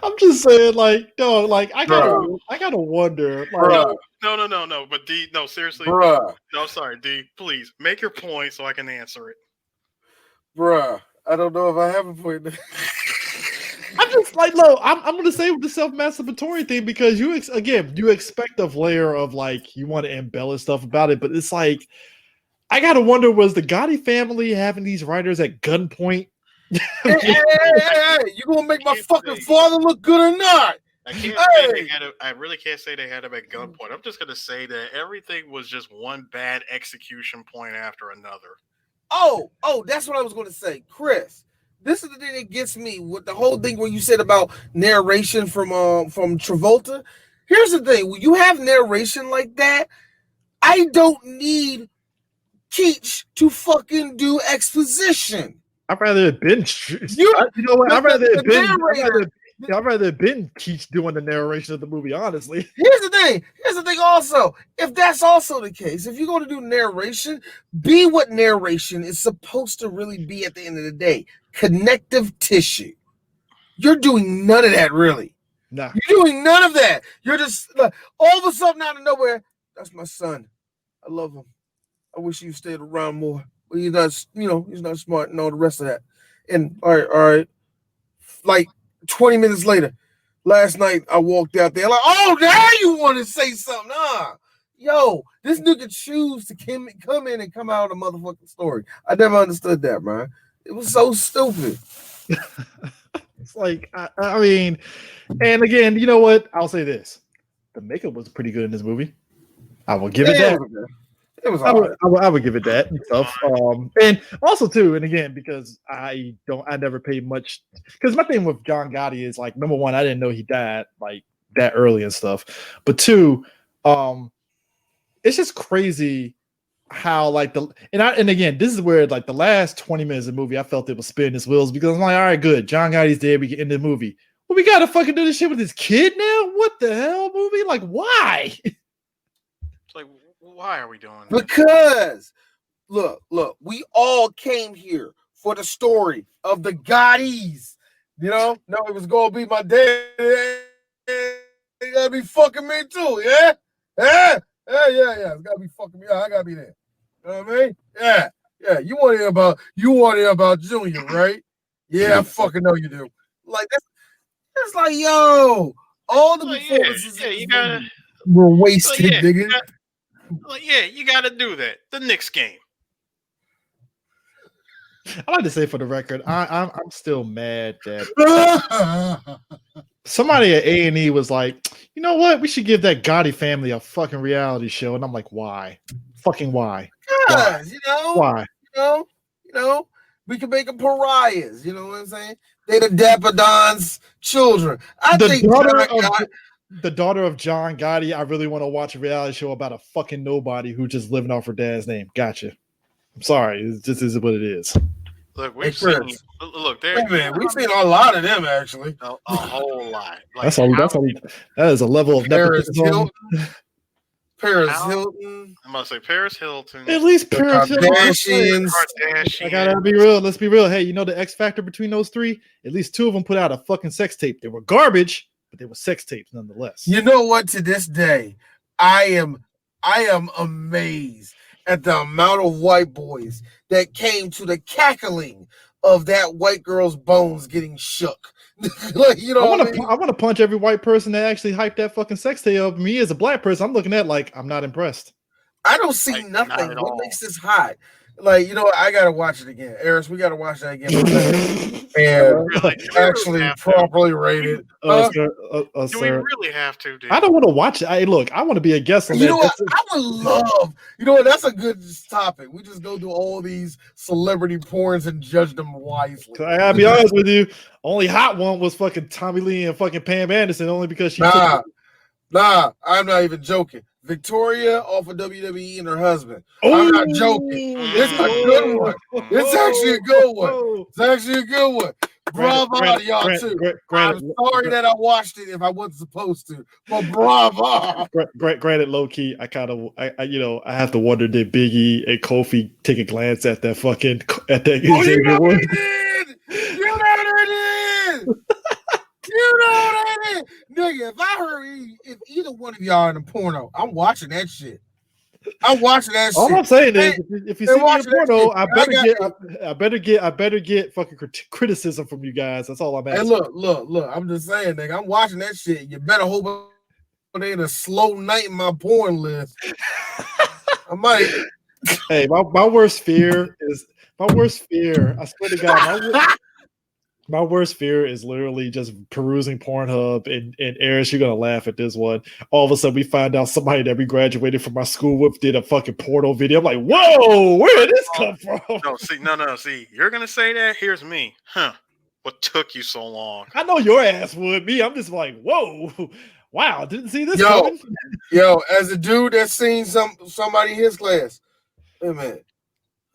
I'm just saying, like, dog, like I gotta wonder. Like, No. But D, no, seriously. Bruh. No, sorry, D. Please make your point so I can answer it. Bruh, I don't know if I have a point. I'm just like, look, I'm gonna say with the self-masturbatory thing because you expect a layer of like you want to embellish stuff about it, but it's like I gotta wonder, was the Gotti family having these writers at gunpoint? Hey, you gonna make my fucking father look good or not? I really can't say they had him at gunpoint. I'm just gonna say that everything was just one bad execution point after another. Oh, that's what I was going to say, Chris. This is the thing that gets me with the whole thing where you said about narration from Travolta. Here's the thing: when you have narration like that, I don't need Keach to fucking do exposition. I'd rather have been. I'd rather have been Keach doing the narration of the movie. Honestly, here's the thing. Also, if that's also the case, if you're going to do narration, be what narration is supposed to really be at the end of the day: connective tissue. You're doing none of that, really. Nah, you're doing none of that. You're just all of a sudden out of nowhere. That's my son. I love him. I wish he stayed around more. But he's not, he's not smart and all the rest of that. And all right. Like 20 minutes later, last night I walked out there like, oh, now you want to say something, huh? Yo, this nigga choose to come in and come out of a motherfucking story. I never understood that, man. It was so stupid. It's like, I mean, and again, you know what? I'll say this. The makeup was pretty good in this movie. I will give it that. It was I would give it that and stuff. And also too, and again, because I never paid much, because my thing with John Gotti is like, number one, I didn't know he died like that early and stuff. But two, it's just crazy how like and again, this is where like the last 20 minutes of the movie, I felt it was spinning its wheels because I'm like, all right, good, John Gotti's dead, we get into the movie. Well, we gotta fucking do this shit with his kid now? What the hell, movie? Like, why? It's like, why are we doing that? Because look, we all came here for the story of the Gottis. You know, no, it was gonna be my dad. He gotta be fucking me too, yeah? Yeah. It's gotta be fucking me. I gotta be there. You know what I mean? Yeah. You want to hear about Junior, right? Yeah, I fucking know you do. Like that's like, yo, all the performances you gotta were wasted, nigga. You gotta do that. The Knicks game. I like to say for the record, I'm still mad that somebody at A&E was like, you know what? We should give that Gotti family a fucking reality show. And I'm like, why? Fucking why? Because, why? You know, we can make them pariahs. You know what I'm saying? They the Dapper Don's children. The daughter of John Gotti, I really want to watch a reality show about a fucking nobody who just living off her dad's name. Gotcha. I'm sorry. This is what it is. Look, we've seen a lot of them actually. A whole lot. Like, that is a level of Paris Hilton. I'm gonna say Paris Hilton. At least Paris Hilton. Kardashians. I gotta be real. Let's be real. Hey, you know the X factor between those three? At least two of them put out a fucking sex tape. They were garbage, but they were sex tapes nonetheless. You know what? To this day, I am amazed at the amount of white boys that came to the cackling of that white girl's bones getting shook. Like, you know, I want to punch every white person that actually hyped that fucking sex tape up. Me as a black person, I'm looking at like I'm not impressed. I don't see nothing. What makes this hot? Like, you know, I gotta watch it again. Eris, we gotta watch that again. And actually properly rated. Do we really have to, dude? I don't want to watch it. I want to be a guest on that. You know what? I would love, you know what? That's a good topic. We just go through all these celebrity porns and judge them wisely. I gotta be honest with you. Only hot one was fucking Tommy Lee and fucking Pam Anderson, only because she Nah, I'm not even joking. Victoria off of WWE and her husband. I'm not joking. It's a good one. It's actually a good one. Bravo to y'all too. I'm sorry that I watched it if I wasn't supposed to, but bravo. Granted, low key, I have to wonder did Biggie and Kofi take a glance at that fucking You know what it is. Nigga, if either one of y'all in a porno, I'm watching that shit. All I'm saying is, if you see me in porno, I better get fucking criticism from you guys. That's all I'm asking. Hey, look. I'm just saying, nigga. I'm watching that shit. You better hope it ain't a slow night in my porn list. I might. Hey, my worst fear. I swear to God, my worst fear is literally just perusing Pornhub and Eris, you're gonna laugh at this one. All of a sudden we find out somebody that we graduated from our school with did a fucking porno video. I'm like, whoa, where did this come from? No, see, you're gonna say that. Here's me. What took you so long? I know your ass would. Me, I'm just like, whoa, wow, didn't see this coming. Yo, as a dude that's seen somebody in his class. Wait a minute.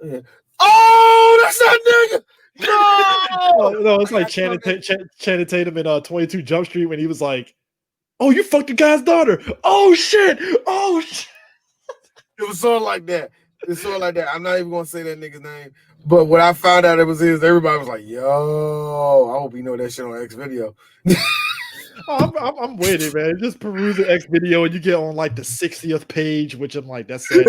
Yeah. Oh, that's that nigga. No, it's like Channing Tatum in 22 Jump Street when he was like, "Oh, you fucked the guy's daughter." Oh shit. It was sort of like that. I'm not even gonna say that nigga's name, but when I found out it was his, everybody was like, "Yo, I hope you know that shit on X video." I'm with it, man. Just peruse the X video and you get on like the 60th page, which I'm like, that's sad.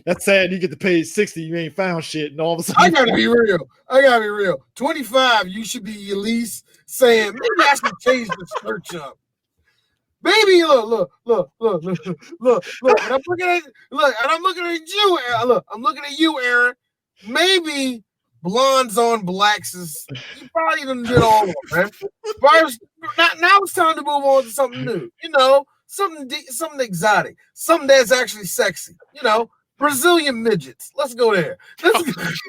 That's sad. You get to page 60, you ain't found shit, and all of a sudden I gotta be real. 25, you should be at least saying maybe I should change the search up. Baby, look. And I'm looking at you. I'm looking at you, Aaron. Maybe blondes on blacks is you probably done did all of them, man. Now it's time to move on to something new. You know, something exotic, something that's actually sexy. You know, Brazilian midgets. Let's go there. I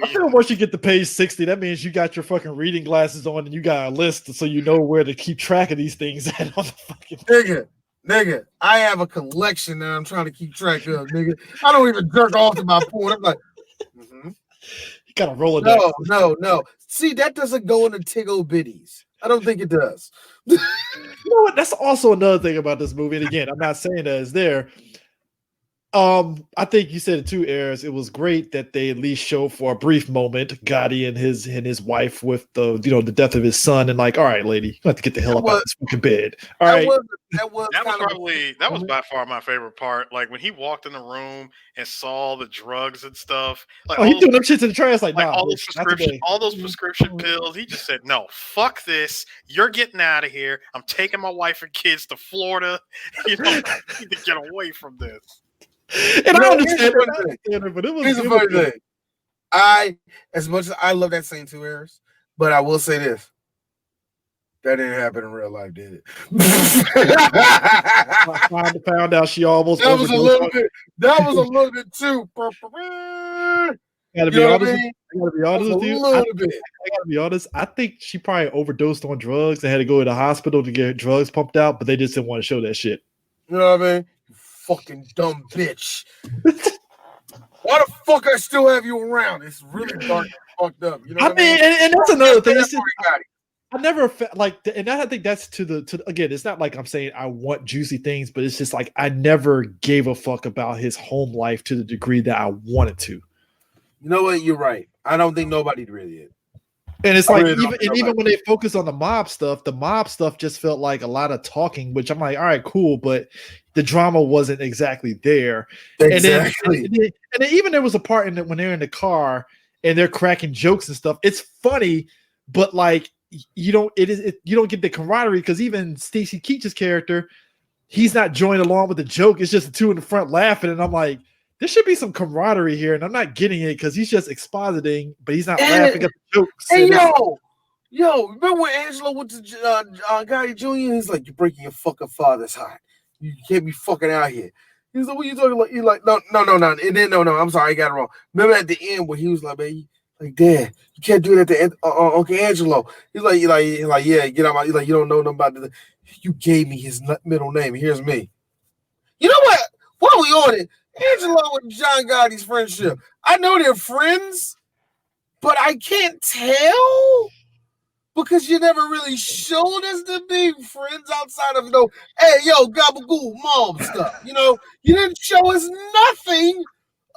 feel once you get to page 60, that means you got your fucking reading glasses on and you got a list so you know where to keep track of these things at on the fucking nigga. Nigga, I have a collection that I'm trying to keep track of, nigga. I don't even jerk off to my porn. I'm like, You gotta roll it no. See, that doesn't go into Tiggo Bitties. I don't think it does. You know what? That's also another thing about this movie. And again, I'm not saying that it's there. I think you said it too, Ayers. It was great that they at least show for a brief moment Gotti and his wife with the the death of his son, and like, all right, lady, you have to get the hell up out of this fucking bed. All right. That was by far my favorite part. Like when he walked in the room and saw the drugs and stuff. Like, he threw them shit to the trash. Like, nah, all those prescription pills. He just said, "No, fuck this. You're getting out of here. I'm taking my wife and kids to Florida. You know, I need to get away from this." And I understand it, but it was a funny thing. As much as I love that scene too, Ayers, but I will say this. That didn't happen in real life, did it? I found out she almost. That was a little bit. That was a little bit too. Gotta be honest. I gotta be honest with you. A little bit. I gotta be honest. I think she probably overdosed on drugs and had to go to the hospital to get drugs pumped out, but they just didn't want to show that shit. You know what I mean? You fucking dumb bitch. Why the fuck I still have you around? It's really dark and fucked up. You know what I mean? And that's another thing. I never felt like, and I think that's to again, it's not like I'm saying I want juicy things, but it's just like I never gave a fuck about his home life to the degree that I wanted to. You know what? You're right. I don't think nobody really did. And it's like even when they focus on the mob stuff just felt like a lot of talking, which I'm like, all right, cool, but the drama wasn't exactly there. Exactly. And then even there was a part in it when they're in the car and they're cracking jokes and stuff. It's funny, but like you don't get the camaraderie because even Stacy Keach's character, he's not joining along with the joke. It's just the two in the front laughing, and I'm like, there should be some camaraderie here, and I'm not getting it because he's just expositing, but he's not laughing at the jokes. Hey, yo, remember when Angelo went to Gotti Jr.? He's like, you're breaking your fucking father's heart. You can't be fucking out here. He's like, what are you talking about? He's like, no. And then, no, I'm sorry, I got it wrong. Remember at the end where he was like, man, like, Dad, you can't do it at the end, Uncle Angelo. He's like, yeah, get out my. He's like, you don't know nothing about this. You gave me his middle name. Here's me. You know what? While we on it, Angelo and John Gotti's friendship. I know they're friends, but I can't tell because you never really showed us to be friends outside of hey, yo, gabagool, mom stuff. You didn't show us nothing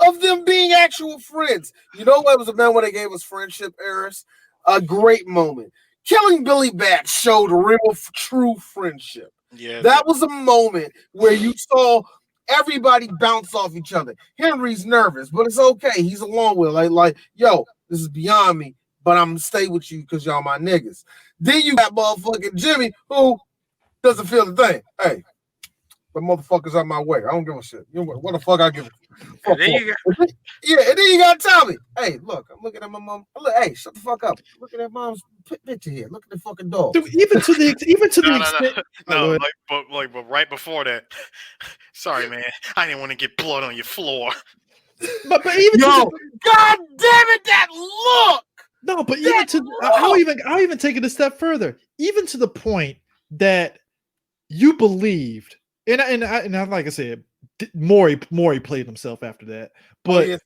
of them being actual friends. You know what was a man when they gave us friendship, Eris? A great moment. Killing Billy Bat showed real, true friendship. Yeah, that was a moment where you saw everybody bounce off each other. Henry's nervous, but it's okay. He's along with it. Like, yo, this is beyond me, but I'm gonna stay with you because y'all my niggas. Then you got motherfucking Jimmy who doesn't feel the thing. Hey, the motherfuckers out my way. I don't give a shit. You know what the fuck I give a fuck. Yeah, and then you got Tommy. Hey, look, I'm looking at my mom. Look, hey, shut the fuck up. Look at that mom's picture here. Look at the fucking dog. Dude, even to the extent. No, but right before that. Sorry, man. I didn't want to get blood on your floor. But even God damn it, that look. No, but even to I'll even take it a step further. Even to the point that you believed, and like I said, Maury played himself after that. But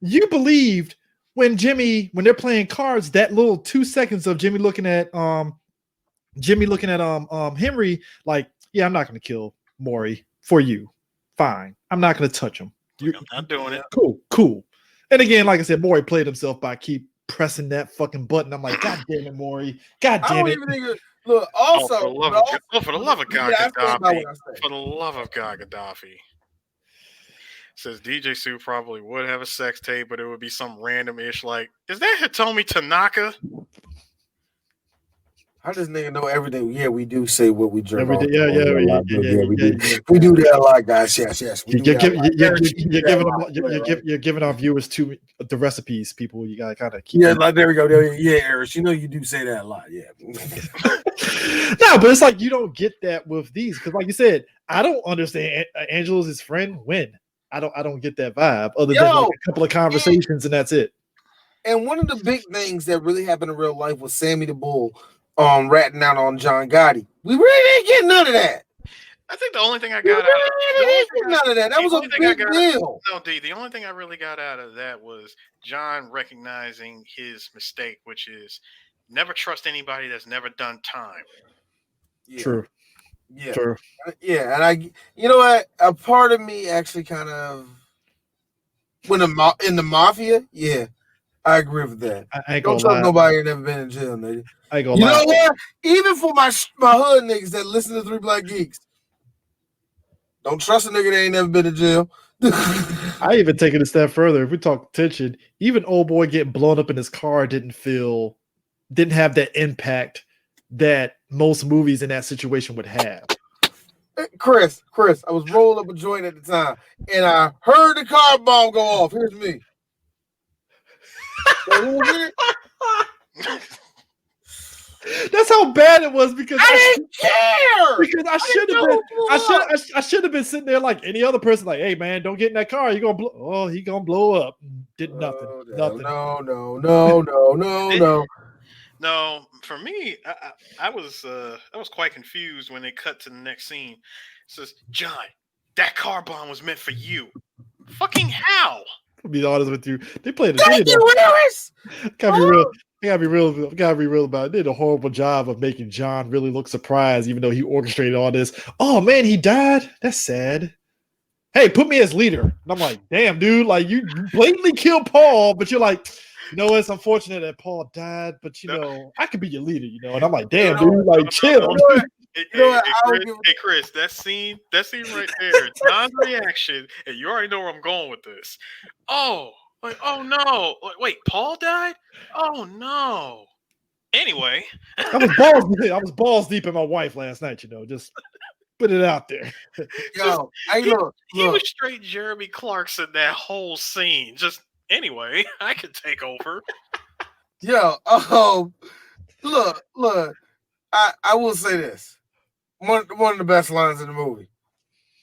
you believed when they're playing cards, that little 2 seconds of Jimmy looking at Henry, like, yeah, I'm not gonna kill Maury for you. Fine. I'm not gonna touch him. I'm not doing it. Cool. And again, like I said, Maury played himself by keep pressing that fucking button. I'm like, God damn it, Maury. God damn it. Look, also, for the love of God, Gaddafi. For the love of God, Gaddafi. Says DJ Sue probably would have a sex tape, but it would be some random ish like, is that Hitomi Tanaka? How does nigga know everything? Yeah, we do say what we drink. We do that a lot, guys. Yes. You're giving our viewers the recipes, people. You gotta kind of keep. Yeah, like there we go. Yeah, Eris, you know you do say that a lot. Yeah. No, but it's like you don't get that with these because, like you said, I don't understand. Angelo's his friend. When I don't get that vibe other than like a couple of conversations and that's it. And one of the big things that really happened in real life was Sammy the Bull ratting out on John Gotti. We really didn't get none of that. I think the only thing I got out of none of that. That was a big deal. No, D. The only thing I really got out of that was John recognizing his mistake, which is never trust anybody that's never done time. Yeah. True. Yeah. True. Yeah, and you know what? A part of me actually kind of when in the mafia, yeah, I agree with that. I ain't Don't gonna trust lie. nobody who never been in jail, nigga. I ain't gonna You lie. know what? Even for my hood niggas that listen to 3 Black Geeks, don't trust a nigga that ain't never been in jail. I even take it a step further. If we talk tension, even old boy getting blown up in his car didn't have that impact that most movies in that situation would have. Chris, I was rolling up a joint at the time, and I heard the car bomb go off. Here's me. That's how bad it was because I didn't care. Because I should have been sitting there like any other person, like, hey man, don't get in that car. You're gonna blow. Oh, he gonna blow up. Did nothing. Nothing. No. No, for me, I was quite confused when they cut to the next scene. It says, John, that car bomb was meant for you. Fucking how? I'll be honest with you. They played a Thank you, Willis. Gotta be real. I gotta be real about it. They did a horrible job of making John really look surprised, even though he orchestrated all this. Oh man, he died. That's sad. Hey, put me as leader. And I'm like, damn, dude, like you blatantly killed Paul, but you're like, you know, it's unfortunate that Paul died, but you know, I could be your leader, you know. And I'm like, damn, dude, like chill. Hey, Chris, that scene right there, John's reaction, and you already know where I'm going with this. Oh no. Wait, Paul died? Oh no. Anyway. I was balls deep in my wife last night, you know, just put it out there. Yo, he was straight Jeremy Clarkson that whole scene. Just anyway, I could take over. Yo, look, I will say this. One of the best lines in the movie.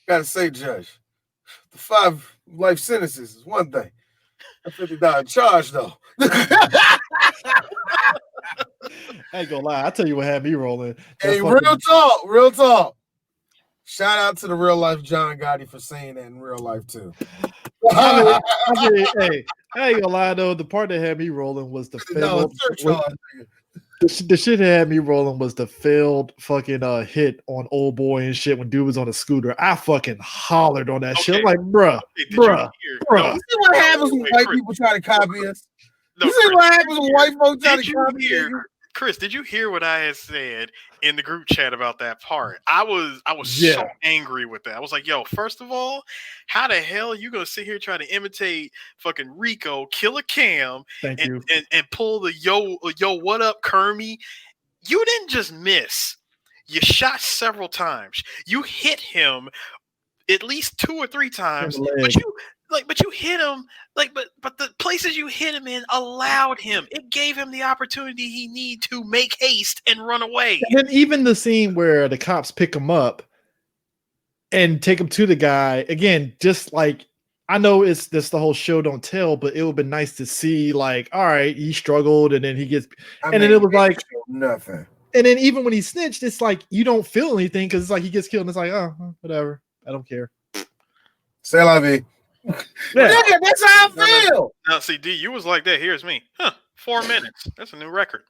Gotta say, Judge, the 5 life sentences is one thing. A $50 charge, though. I ain't gonna lie. I tell you what had me rolling. Hey, real talk. Shout out to the real life John Gotti for saying that in real life too. I mean, hey, I ain't gonna lie though. The part that had me rolling was the failed. The shit that had me rolling was the failed fucking hit on old boy and shit when dude was on a scooter. I fucking hollered on that shit. I'm like, bruh. You see what happens when white people try to copy us? You see what happens when white folks try to copy us? Chris, did you hear what I had said in the group chat about that part? I was so angry with that. I was like, yo, first of all, how the hell are you gonna sit here trying to imitate fucking Rico, Killer Cam, and pull the yo, what up, Kermie? You didn't just miss. You shot several times. You hit him at least 2 or 3 times, but you hit him but the places you hit him in allowed him. It gave him the opportunity he needed to make haste and run away. And then even the scene where the cops pick him up and take him to the guy again, just like I know it's this the whole show don't tell, but it would be nice to see like, all right, he struggled and then he gets then it was like nothing. And then even when he snitched, it's like you don't feel anything because it's like he gets killed and it's like, oh, whatever. I don't care. C'est la vie. Yeah, that's how I feel. Now, see, D, you was like that. Here's me. 4 minutes. That's a new record.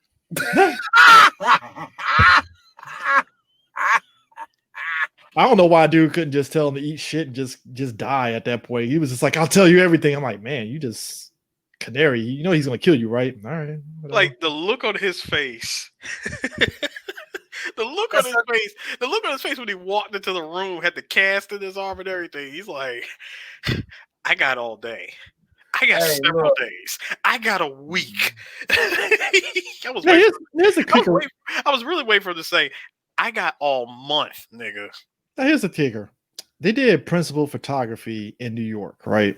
I don't know why dude couldn't just tell him to eat shit and just die at that point. He was just like, I'll tell you everything. I'm like, man, you just canary. You know he's gonna kill you, right? All right. Whatever. Like the look on his face. The look on his face when he walked into the room, had the cast in his arm and everything. He's like, I got all day. I got several days. I got a week. I was really waiting for him to say, I got all month, nigga. Now here's the kicker. They did principal photography in New York, right?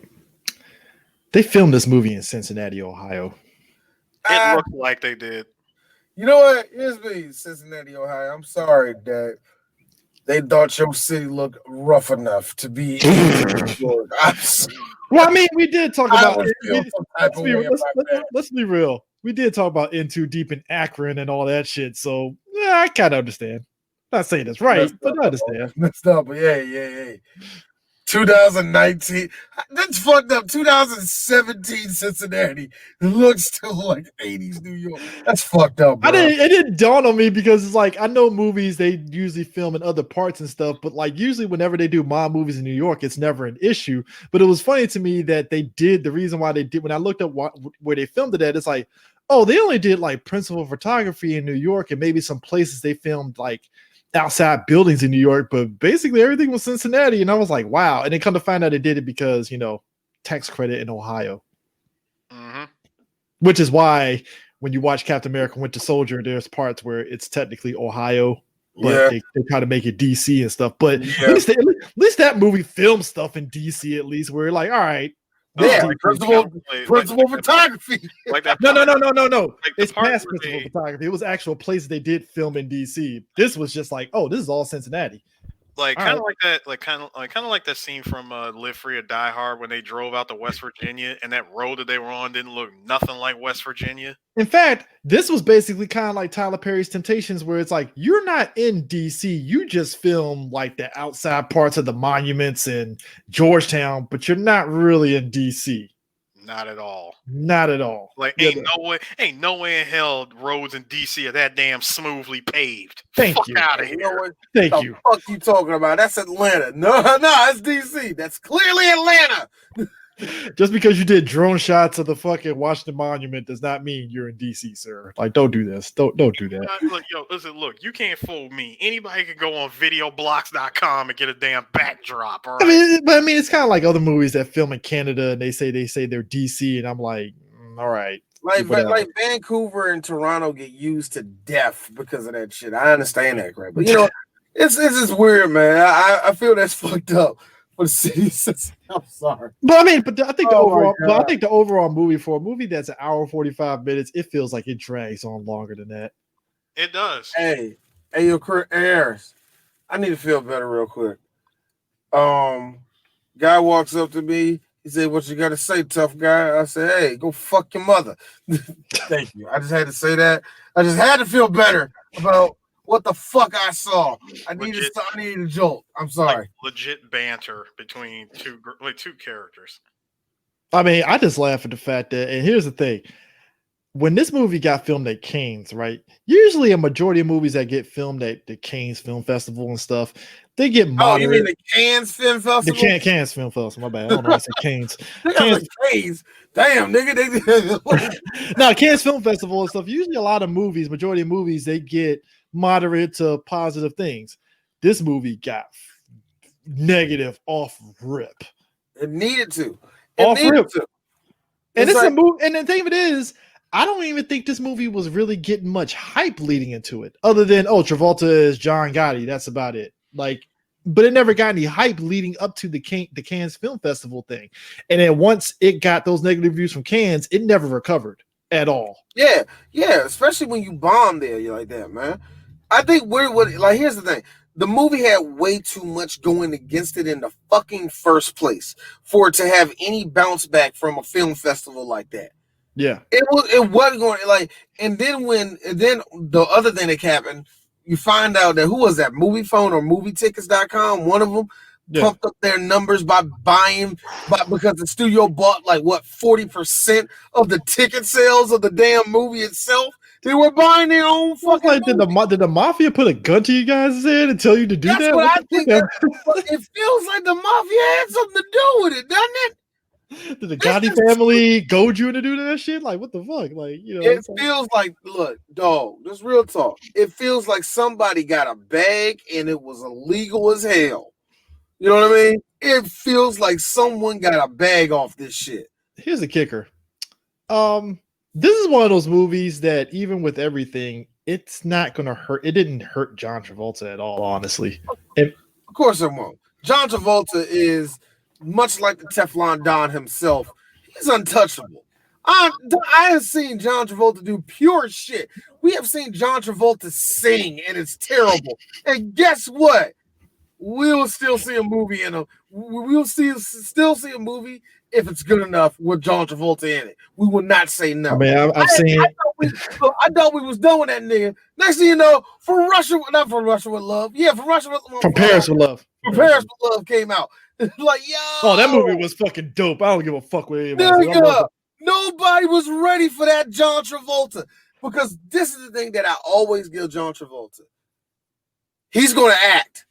They filmed this movie in Cincinnati, Ohio. It looked like they did. You know what? Here's me, Cincinnati, Ohio. I'm sorry that they thought your city looked rough enough to be in New York. Well, I mean, we did talk about let's be real. We did talk about In Too Deep in Akron and all that shit. So yeah, I kind of understand. Not saying it's right, but I understand. Messed up, but yeah. 2019. That's fucked up. 2017 Cincinnati. It looks still like 80s New York. That's fucked up, bro. It didn't dawn on me because it's like I know movies they usually film in other parts and stuff, but like usually whenever they do mob movies in New York, it's never an issue. But it was funny to me that they did the reason why they did when I looked up where they filmed it at, it's like, oh, they only did like principal photography in New York and maybe some places they filmed like outside buildings in New York, but basically everything was Cincinnati. And I was like, wow. And then come to find out they did it because, tax credit in Ohio. Mm-hmm. Which is why when you watch Captain America Winter Soldier, there's parts where it's technically Ohio, but they try to make it DC and stuff. But at least that movie filmed stuff in DC, at least, where you're like, all right. Principal photography. Like that. No. Like it's past principal photography. It was actual places they did film in DC. This was just like, oh, this is all Cincinnati. Like kind of like that, kind of like that scene from Live Free or Die Hard when they drove out to West Virginia and that road that they were on didn't look nothing like West Virginia. In fact, this was basically kind of like Tyler Perry's Temptations, where it's like you're not in DC, you just film like the outside parts of the monuments in Georgetown, but you're not really in DC. Not at all. Not at all. Like ain't no way in hell roads in DC are that damn smoothly paved. Thank Fuck you. out of here. Thank you. What the fuck you talking about? That's Atlanta. No, it's DC. That's clearly Atlanta. Just because you did drone shots of the fucking Washington Monument does not mean you're in DC, sir. Like, don't do this. Don't do that. Look, you can't fool me. Anybody can go on videoblocks.com and get a damn backdrop. All right? I mean, it's kind of like other movies that film in Canada and they say they're DC, and I'm like, all right. Like Vancouver and Toronto get used to death because of that shit. I understand that, right? But it's just weird, man. I feel that's fucked up. For the city. I'm sorry, but I think the overall movie, for a movie that's an hour 45 minutes, it feels like it drags on longer than that. It does. Hey, your Harris, I need to feel better real quick. Guy walks up to me. He said, "What you got to say, tough guy?" I said, "Hey, go fuck your mother." Thank you. I just had to say that. I just had to feel better about what the fuck I saw. I needed a jolt. I'm sorry. Like legit banter between two characters. I mean, I just laugh at the fact that, and here's the thing. When this movie got filmed at Cannes, right? Usually a majority of movies that get filmed at the Cannes Film Festival and stuff, they get moderate. Oh, you mean the Cannes Film Festival? The Cannes Film Festival, my bad. I don't know why I said Cannes. Cannes. Damn, nigga. No, Cannes Film Festival and stuff. Usually a lot of movies, majority of movies, they get moderate to positive things. This movie got negative off rip. It needed to. And it's a movie. And the thing of it is, I don't even think this movie was really getting much hype leading into it, other than Travolta is John Gotti. That's about it. Like, but it never got any hype leading up to the Cannes Film Festival thing. And then once it got those negative reviews from Cannes, it never recovered at all. Yeah, especially when you bomb there, you're like that, man. I think here's the thing. The movie had way too much going against it in the fucking first place for it to have any bounce back from a film festival like that. Yeah. It wasn't going and then the other thing that happened, you find out that who was that, Movie Phone or MovieTickets.com, one of them pumped up their numbers by because the studio bought 40% of the ticket sales of the damn movie itself. They were buying their own fucking. Like, did the mafia put a gun to you guys' head and tell you to do that? That's what I think. It feels like the mafia had something to do with it, doesn't it? Did the Gotti family goad you into doing that shit? Like, what the fuck? It feels like, look, dog, this real talk. It feels like somebody got a bag and it was illegal as hell. You know what I mean? It feels like someone got a bag off this shit. Here's the kicker. This is one of those movies that even with everything, it's not going to hurt. It didn't hurt John Travolta at all, honestly. Of course it won't. John Travolta is much like the Teflon Don himself. He's untouchable. I have seen John Travolta do pure shit. We have seen John Travolta sing, and it's terrible. And guess what? We'll still see a movie in a. We'll still see a movie if it's good enough with John Travolta in it. We will not say no. I mean, I've seen. I thought we was done with that nigga. Next thing you know, From Russia with Love. Yeah, From Russia with From Paris with Love. From Paris with Love came out. Like, yo. Oh, that movie was fucking dope. I don't give a fuck what anybody Nigga, nobody was ready for that John Travolta. Because this is the thing that I always give John Travolta. He's going to act.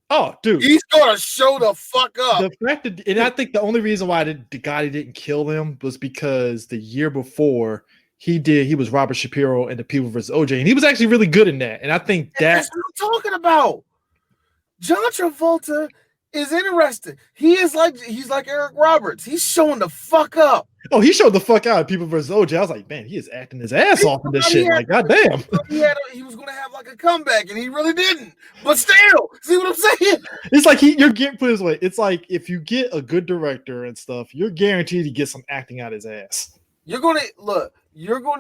Oh, dude. He's going to show the fuck up. The fact that, and I think the only reason why Gotti didn't kill him was because the year before he was Robert Shapiro in The People vs. OJ, and he was actually really good in that. And I think that's what I'm talking about. John Travolta is interesting. He's like Eric Roberts. He's showing the fuck up. Oh, he showed the fuck out of People vs. OJ. I was like, man, he is acting his ass off in this shit. Like, goddamn. He was gonna have like a comeback, and he really didn't. But still, see what I'm saying? It's like you're getting put this way. It's like if you get a good director and stuff, you're guaranteed to get some acting out his ass. You're gonna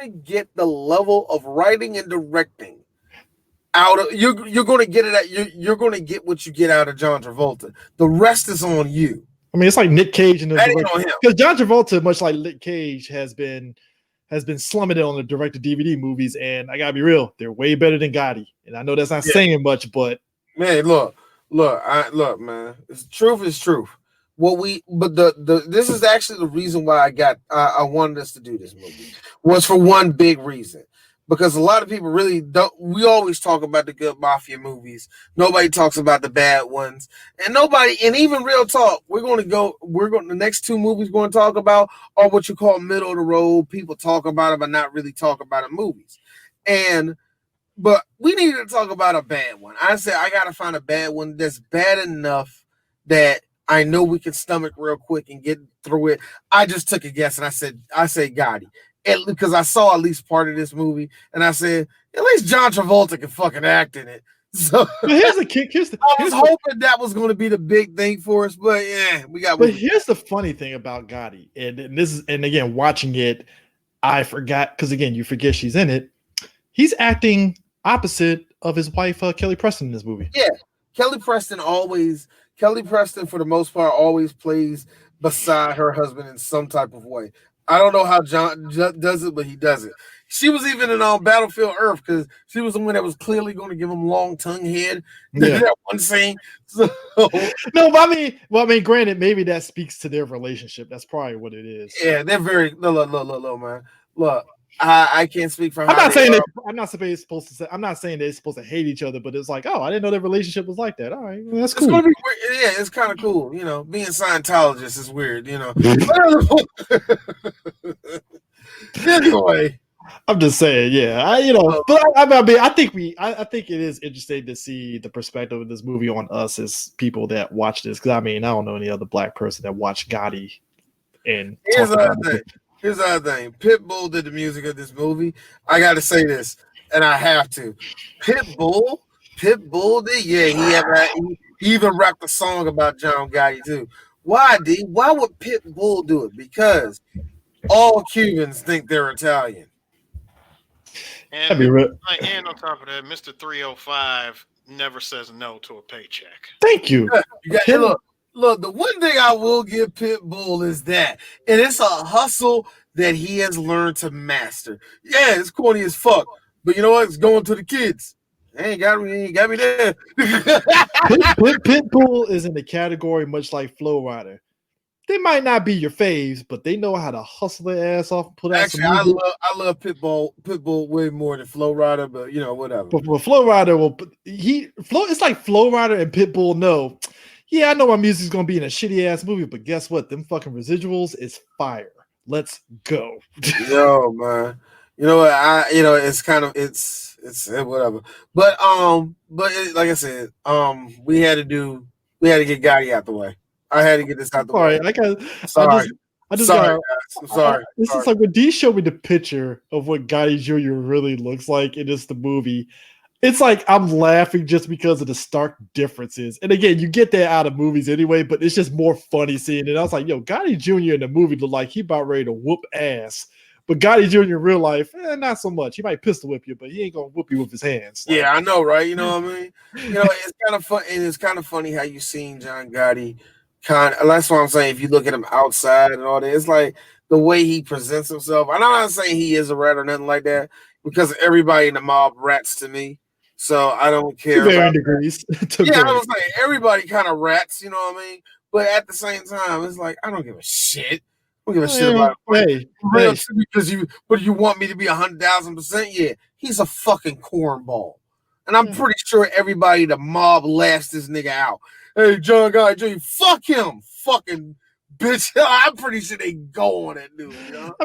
get the level of writing and directing out of you're gonna get it at you're gonna get what you get out of John Travolta. The rest is on you. I mean, it's like Nick Cage and because John Travolta, much like Nick Cage, has been slumming it on the direct-to-DVD movies, and I gotta be real, they're way better than Gotti. And I know that's not saying much, but man, look, man, truth is truth. This is actually the reason why I wanted us to do this movie was for one big reason. Because a lot of people really don't. We always talk about the good mafia movies. Nobody talks about the bad ones, and even real talk. The next two movies we're going to talk about are what you call middle of the road. People talk about it, but not really talk about it. Movies, but we needed to talk about a bad one. I said I got to find a bad one that's bad enough that I know we can stomach real quick and get through it. I just took a guess and I said Gotti. Because I saw at least part of this movie, and I said, at least John Travolta can fucking act in it. So here's the kick. I was hoping that was going to be the big thing for us, but yeah, we got. But here's the funny thing about Gotti, and again, watching it, I forgot because again, you forget she's in it. He's acting opposite of his wife, Kelly Preston, in this movie. Yeah, Kelly Preston, for the most part, always plays beside her husband in some type of way. I don't know how John does it, but he does it. She was even in Battlefield Earth because she was the one that was clearly going to give him long tongue head. Yeah. That one scene. So. No, but I mean, granted, maybe that speaks to their relationship. That's probably what it is. Yeah, they're very look, man. Look, I can't speak for. I'm not saying they're supposed to hate each other, but it's like, oh, I didn't know their relationship was like that. All right, well, that's cool. It's kind of cool. You know, being Scientologist is weird. You know. Anyway, I'm just saying, yeah. But I think it is interesting to see the perspective of this movie on us as people that watch this. Because I mean, I don't know any other black person that watched Gotti. And here's the other thing. Pitbull did the music of this movie. I got to say this, and I have to. Pitbull did. Yeah, he even rapped a song about John Gotti too. Why, D? Why would Pitbull do it? Because all Cubans think they're Italian. And on top of that, Mr. 305 never says no to a paycheck. Thank you. Look, the one thing I will give Pitbull is that, and it's a hustle that he has learned to master. Yeah, it's corny as fuck, but you know what? It's going to the kids. They ain't got me there. Pitbull is in the category much like Flow Rider. They might not be your faves, but they know how to hustle their ass off and put out Actually, some music. I love Pitbull way more than Flow Rider, but you know, whatever. But Flow Rider it's like Flow Rider and Pitbull know. Yeah, I know my music's gonna be in a shitty ass movie, but guess what? Them fucking residuals is fire. Let's go. Yo, man. You know what? It's kind of it's whatever. But like I said, we had to get Gotti out the way. I had to get this out the way. Sorry. I'm sorry. This is like when D showed me the picture of what Gotti Jr. really looks like in the movie. It's like I'm laughing just because of the stark differences. And again, you get that out of movies anyway, but it's just more funny seeing it. I was like, yo, Gotti Jr. in the movie looked like he about ready to whoop ass. But Gotti Jr. in real life, not so much. He might pistol whip you, but he ain't gonna whoop you with his hands. Yeah, I know, right? You know what I mean? It's kind of fun, and it's kind of funny how you seen John Gotti That's what I'm saying. If you look at him outside and all that, it's like the way he presents himself. And I'm not saying he is a rat or nothing like that, because everybody in the mob rats to me. So I don't care. To varying degrees. Yeah, I was saying everybody kind of rats, you know what I mean? But at the same time, it's like I don't give a shit. I don't give a shit about it. But you want me to be 100,000%? Yeah, he's a fucking cornball. And I'm pretty sure everybody in the mob laughs this nigga out. Hey, John Gotti, fuck him, fucking bitch. I'm pretty sure they go on that dude. You know? I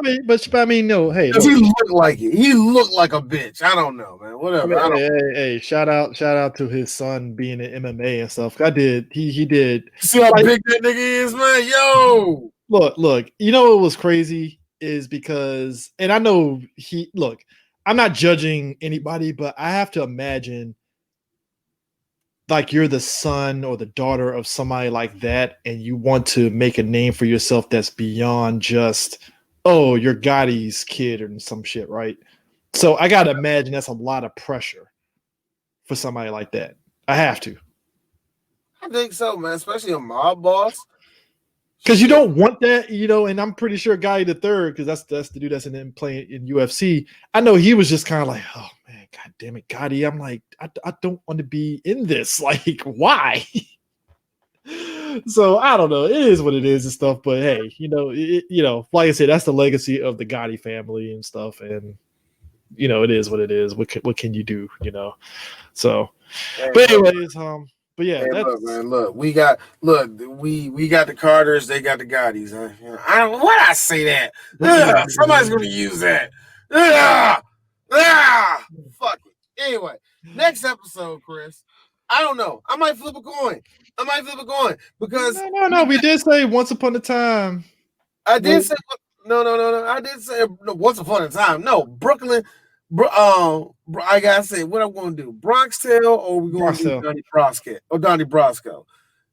mean, no. Hey, he looked like it. He looked like a bitch. I don't know, man. Whatever. Hey, shout out to his son being in MMA and stuff. He did. See how big that nigga is, man. Yo, look. You know what was crazy is because, and I know I'm not judging anybody, but I have to imagine like you're the son or the daughter of somebody like that, and you want to make a name for yourself that's beyond just, oh, you're Gotti's kid or some shit, right? So I gotta imagine that's a lot of pressure for somebody like that. I have to. I think so, man, especially a mob boss. Because you don't want that, and I'm pretty sure Gotti the third, because that's the dude that's playing in UFC. I know he was just kind of like, oh man, god damn it, Gotti. I'm like, I don't want to be in this. Like, why? So I don't know. It is what it is and stuff. But hey, like I said, that's the legacy of the Gotti family and stuff. And it is what it is. What can you do? So, but anyways, But yeah, hey, look, we got the Carters, they got the Gottis. Why I say that? Somebody's gonna use that. Fuck it. Anyway, next episode, Chris. I don't know. I might flip a coin because no. We did say once upon a time. I did say no. I did say once upon a time. No, Brooklyn. I gotta say, what I'm going to do, Bronx Tale, or we going to do Donnie Brasco,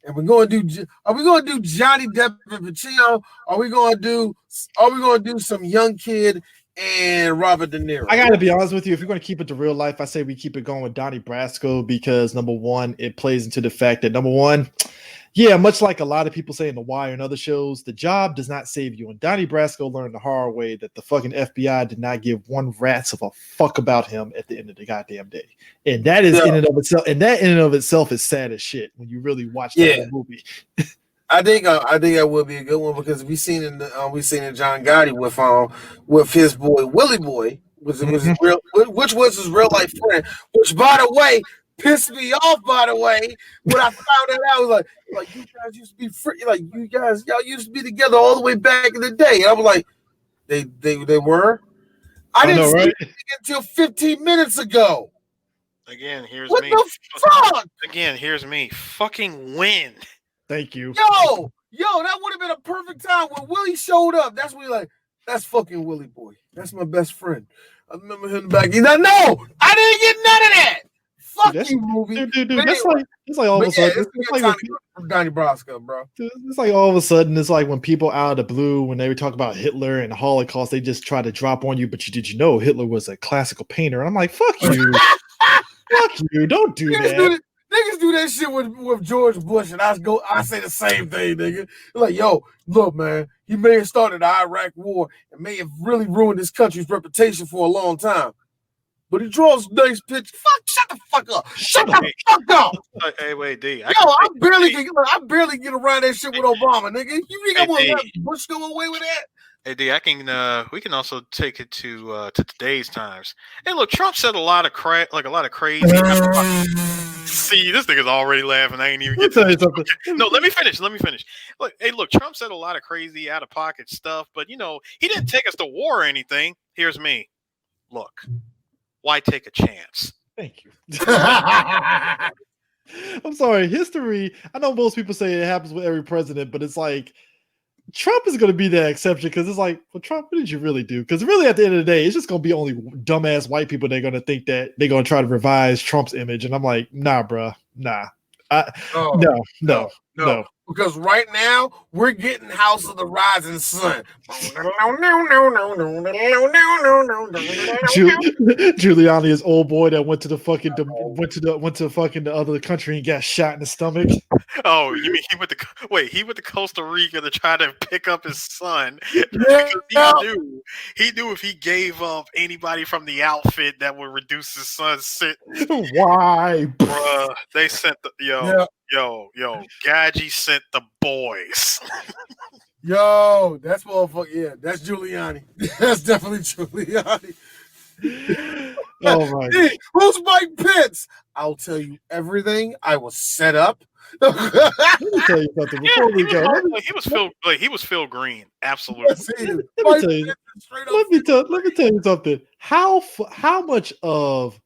and we're going to do. Are we going to do Johnny Depp and Pacino? Are we going to do some young kid and Robert De Niro? I gotta be honest with you. If you're going to keep it to real life, I say we keep it going with Donnie Brasco because number one, it plays into the fact that yeah, much like a lot of people say in The Wire and other shows, the job does not save you. And Donnie Brasco learned the hard way that the fucking FBI did not give one rat's of a fuck about him at the end of the goddamn day. And that is in and of itself is sad as shit when you really watch that whole movie. I think that would be a good one because we seen in John Gotti with his boy Willie Boy, which was his real life friend. Which, by the way, pissed me off. By the way, when I found that out, I was like you guys used to be free, like y'all used to be together all the way back in the day. And I was like, they were. I didn't see it until 15 minutes ago. Again, here's what me. The fuck? Again, here's me. Fucking win. Thank you. Yo, that would have been a perfect time when Willie showed up. That's when you're like, that's fucking Willie Boy. That's my best friend. I remember him back. He's like, no, I didn't get none of that. Fuck you, movie. Dude. That's like all of a sudden. It's like Donnie Brasco, bro. It's like all of a sudden, it's like when people out of the blue, when they would talk about Hitler and the Holocaust, they just try to drop on you. But did you know Hitler was a classical painter? And I'm like, fuck you. Fuck you. Don't do that. Niggas do that shit with George Bush, and I say the same thing, nigga. Like, yo, look, man, he may have started the Iraq War and may have really ruined this country's reputation for a long time. But he draws nice pictures. Shut the fuck up. Shut the fuck up. Hey, wait, D. I barely get around that shit with Obama, nigga. You think I want to let Bush go away with that? Hey, D, we can also take it to today's times. Hey, look, Trump said a lot of crazy. See, this nigga's already laughing. I ain't even get to something. No, let me finish. Look, Trump said a lot of crazy, out of pocket stuff, but he didn't take us to war or anything. Here's me. Look, why take a chance? Thank you. I'm sorry. History. I know most people say it happens with every president, but it's like Trump is going to be that exception because it's like, well, Trump, what did you really do? Because really, at the end of the day, it's just going to be only dumbass white people. They're going to think that they're going to try to revise Trump's image, and I'm like, nah, bro, nah, no. Because right now we're getting House of the Rising Sun. Giuliani is old boy that went to the fucking the other country and got shot in the stomach. Oh, you mean he went to Costa Rica to try to pick up his son? Yeah. He knew if he gave up anybody from the outfit that would reduce his son's sentence. Why? Bruh, they sent Gadji sent the boys. Yo, that's motherfucker. Yeah, that's Giuliani. That's definitely Giuliani. Oh my! Hey, who's Mike Pence? I'll tell you everything. I was set up. Let me tell you something before we go. He was Phil Green. Absolutely. Let me tell you something. How much of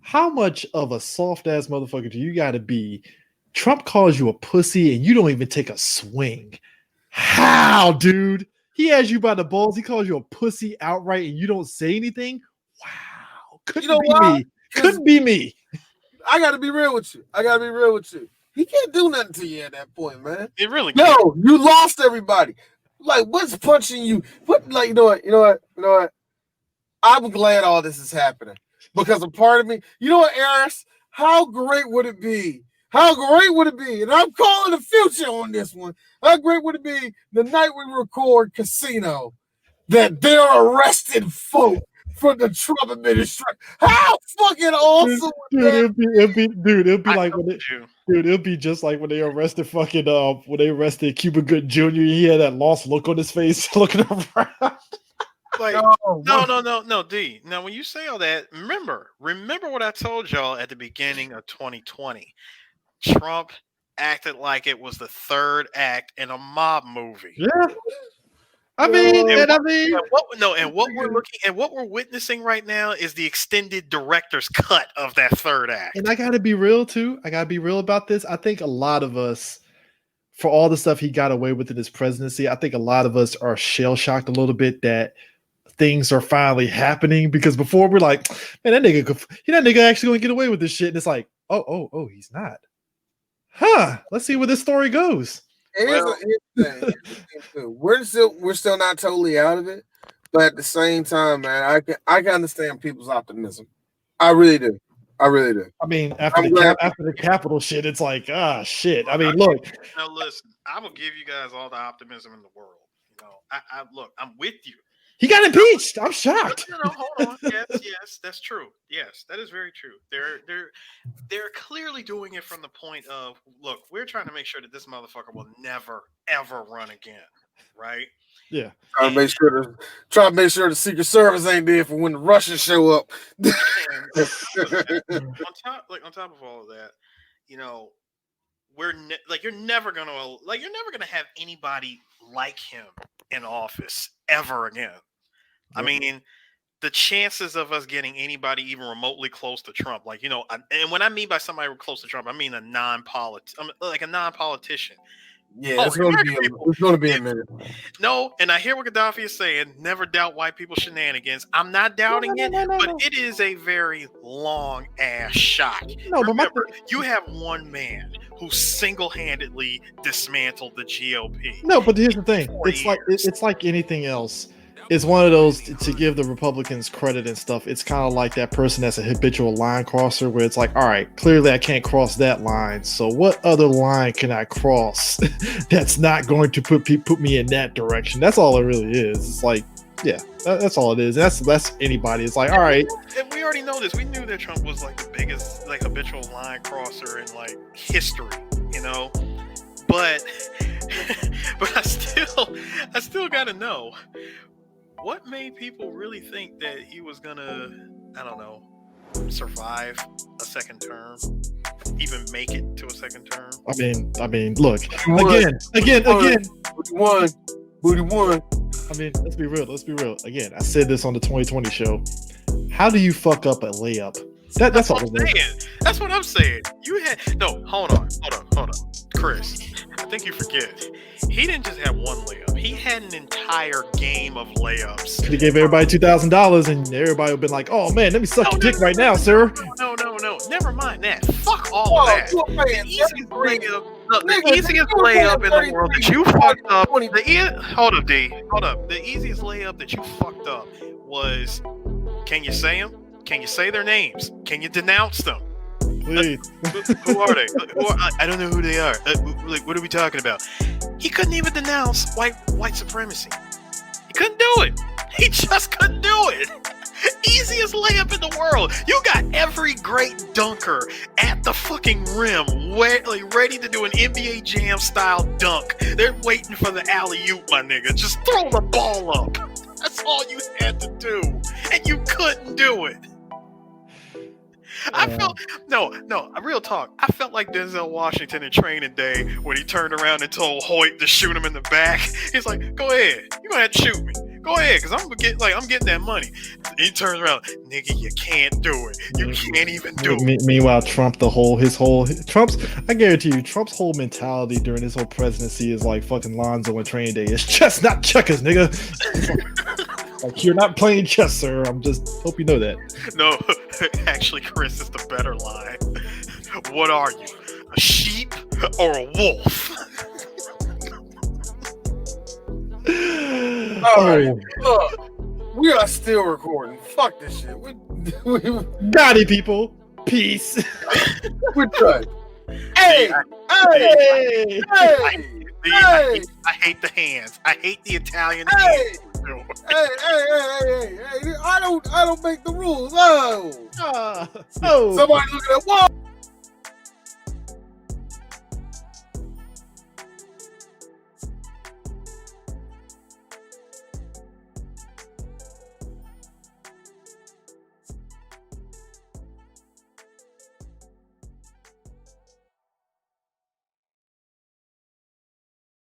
a soft ass motherfucker do you got to be? Trump calls you a pussy and you don't even take a swing. How, dude? He has you by the balls. He calls you a pussy outright and you don't say anything. Wow. Couldn't be me. I got to be real with you. He can't do nothing to you at that point, man. It really can't. No, you lost everybody. Like, what's punching you? You know what? I'm glad all this is happening because a part of me, you know what, Eris? How great would it be? And I'm calling the future on this one. How great would it be the night we record Casino that they're arrested folk from the Trump administration? How fucking awesome would that be? It'll be just like when they arrested Cuba Gooding Jr. He had that lost look on his face looking around. Like, no, D. Now, when you say all that, remember what I told y'all at the beginning of 2020. Trump acted like it was the third act in a mob movie. Yeah. What we're witnessing right now is the extended director's cut of that third act. And I gotta be real too. I gotta be real about this. I think a lot of us, for all the stuff he got away with in his presidency, I think a lot of us are shell shocked a little bit that things are finally happening. Because before we're like, man, that nigga actually gonna get away with this shit. And it's like, oh, he's not. Huh? Let's see where this story goes. We're still not totally out of it, but at the same time, man, I can understand people's optimism. I really do. I mean, after the Capitol shit, it's like, shit. I mean, look. Now listen, I will give you guys all the optimism in the world. You know, I'm with you. He got impeached. I'm shocked. No, hold on. Yes, that's true. Yes, that is very true. They're clearly doing it from the point of, look, we're trying to make sure that this motherfucker will never ever run again, right? Yeah. Trying to make sure the Secret Service ain't there for when the Russians show up. on top of all of that, you know, you're never gonna have anybody like him in office ever again. I mean, the chances of us getting anybody even remotely close to Trump, like, you know, and when I mean by somebody close to Trump, I mean a non-politician. Yeah, it's going to be a minute. No, and I hear what Gaddafi is saying. Never doubt white people's shenanigans. I'm not doubting it, but it is a very long ass shot. No, remember, you have one man who single-handedly dismantled the GOP. No, but here's the thing. It's like anything else. It's one of those, to give the Republicans credit and stuff, it's kind of like that person that's a habitual line crosser where it's like, all right, clearly I can't cross that line. So what other line can I cross that's not going to put me in that direction? That's all it really is. It's like, yeah, that's all it is. That's anybody. It's like, all right. And we already know this. We knew that Trump was like the biggest like habitual line crosser in like history, you know? But I still gotta know, what made people really think that he was gonna, I don't know, survive a second term, even make it to a second term? I mean, look, again. Booty one. I mean, let's be real. Again, I said this on the 2020 show. How do you fuck up a layup? That's all I'm saying. That's what I'm saying. Hold on, Chris. I think you forget. He didn't just have one layup. He had an entire game of layups. He gave everybody $2,000, and everybody would have been like, "Oh man, let me suck your dick right now, sir." No. never mind that. Fuck all of that. The easiest layup in the world that you fucked up. Hold up, D. Hold up. The easiest layup that you fucked up was, can you say them? Can you say their names? Can you denounce them? Please. Who are they? I don't know who they are. Like, what are we talking about? He couldn't even denounce white supremacy. He couldn't do it. He just couldn't do it. Easiest layup in the world. You got every great dunker at the fucking rim, ready to do an NBA Jam style dunk. They're waiting for the alley-oop, my nigga. Just throw the ball up. That's all you had to do, and you couldn't do it. I felt real talk. I felt like Denzel Washington in Training Day when he turned around and told Hoyt to shoot him in the back. He's like, "Go ahead, you gonna have to shoot me. Go ahead, cause I'm getting that money." And he turns around, "Nigga, you can't do it. You can't even do it." Meanwhile, Trump's, I guarantee you, Trump's whole mentality during his whole presidency is like fucking Lonzo in Training Day. It's chess, not checkers, nigga. Like, you're not playing chess, sir. I'm just hope you know that. No, actually, Chris, is the better line. What are you, a sheep or a wolf? All right, look, we are still recording. Fuck this shit. We got it, people. Peace. We're done. Hey! I hate the hands. I hate the Italian hands. Hey! I don't make the rules. Somebody looking at, whoa!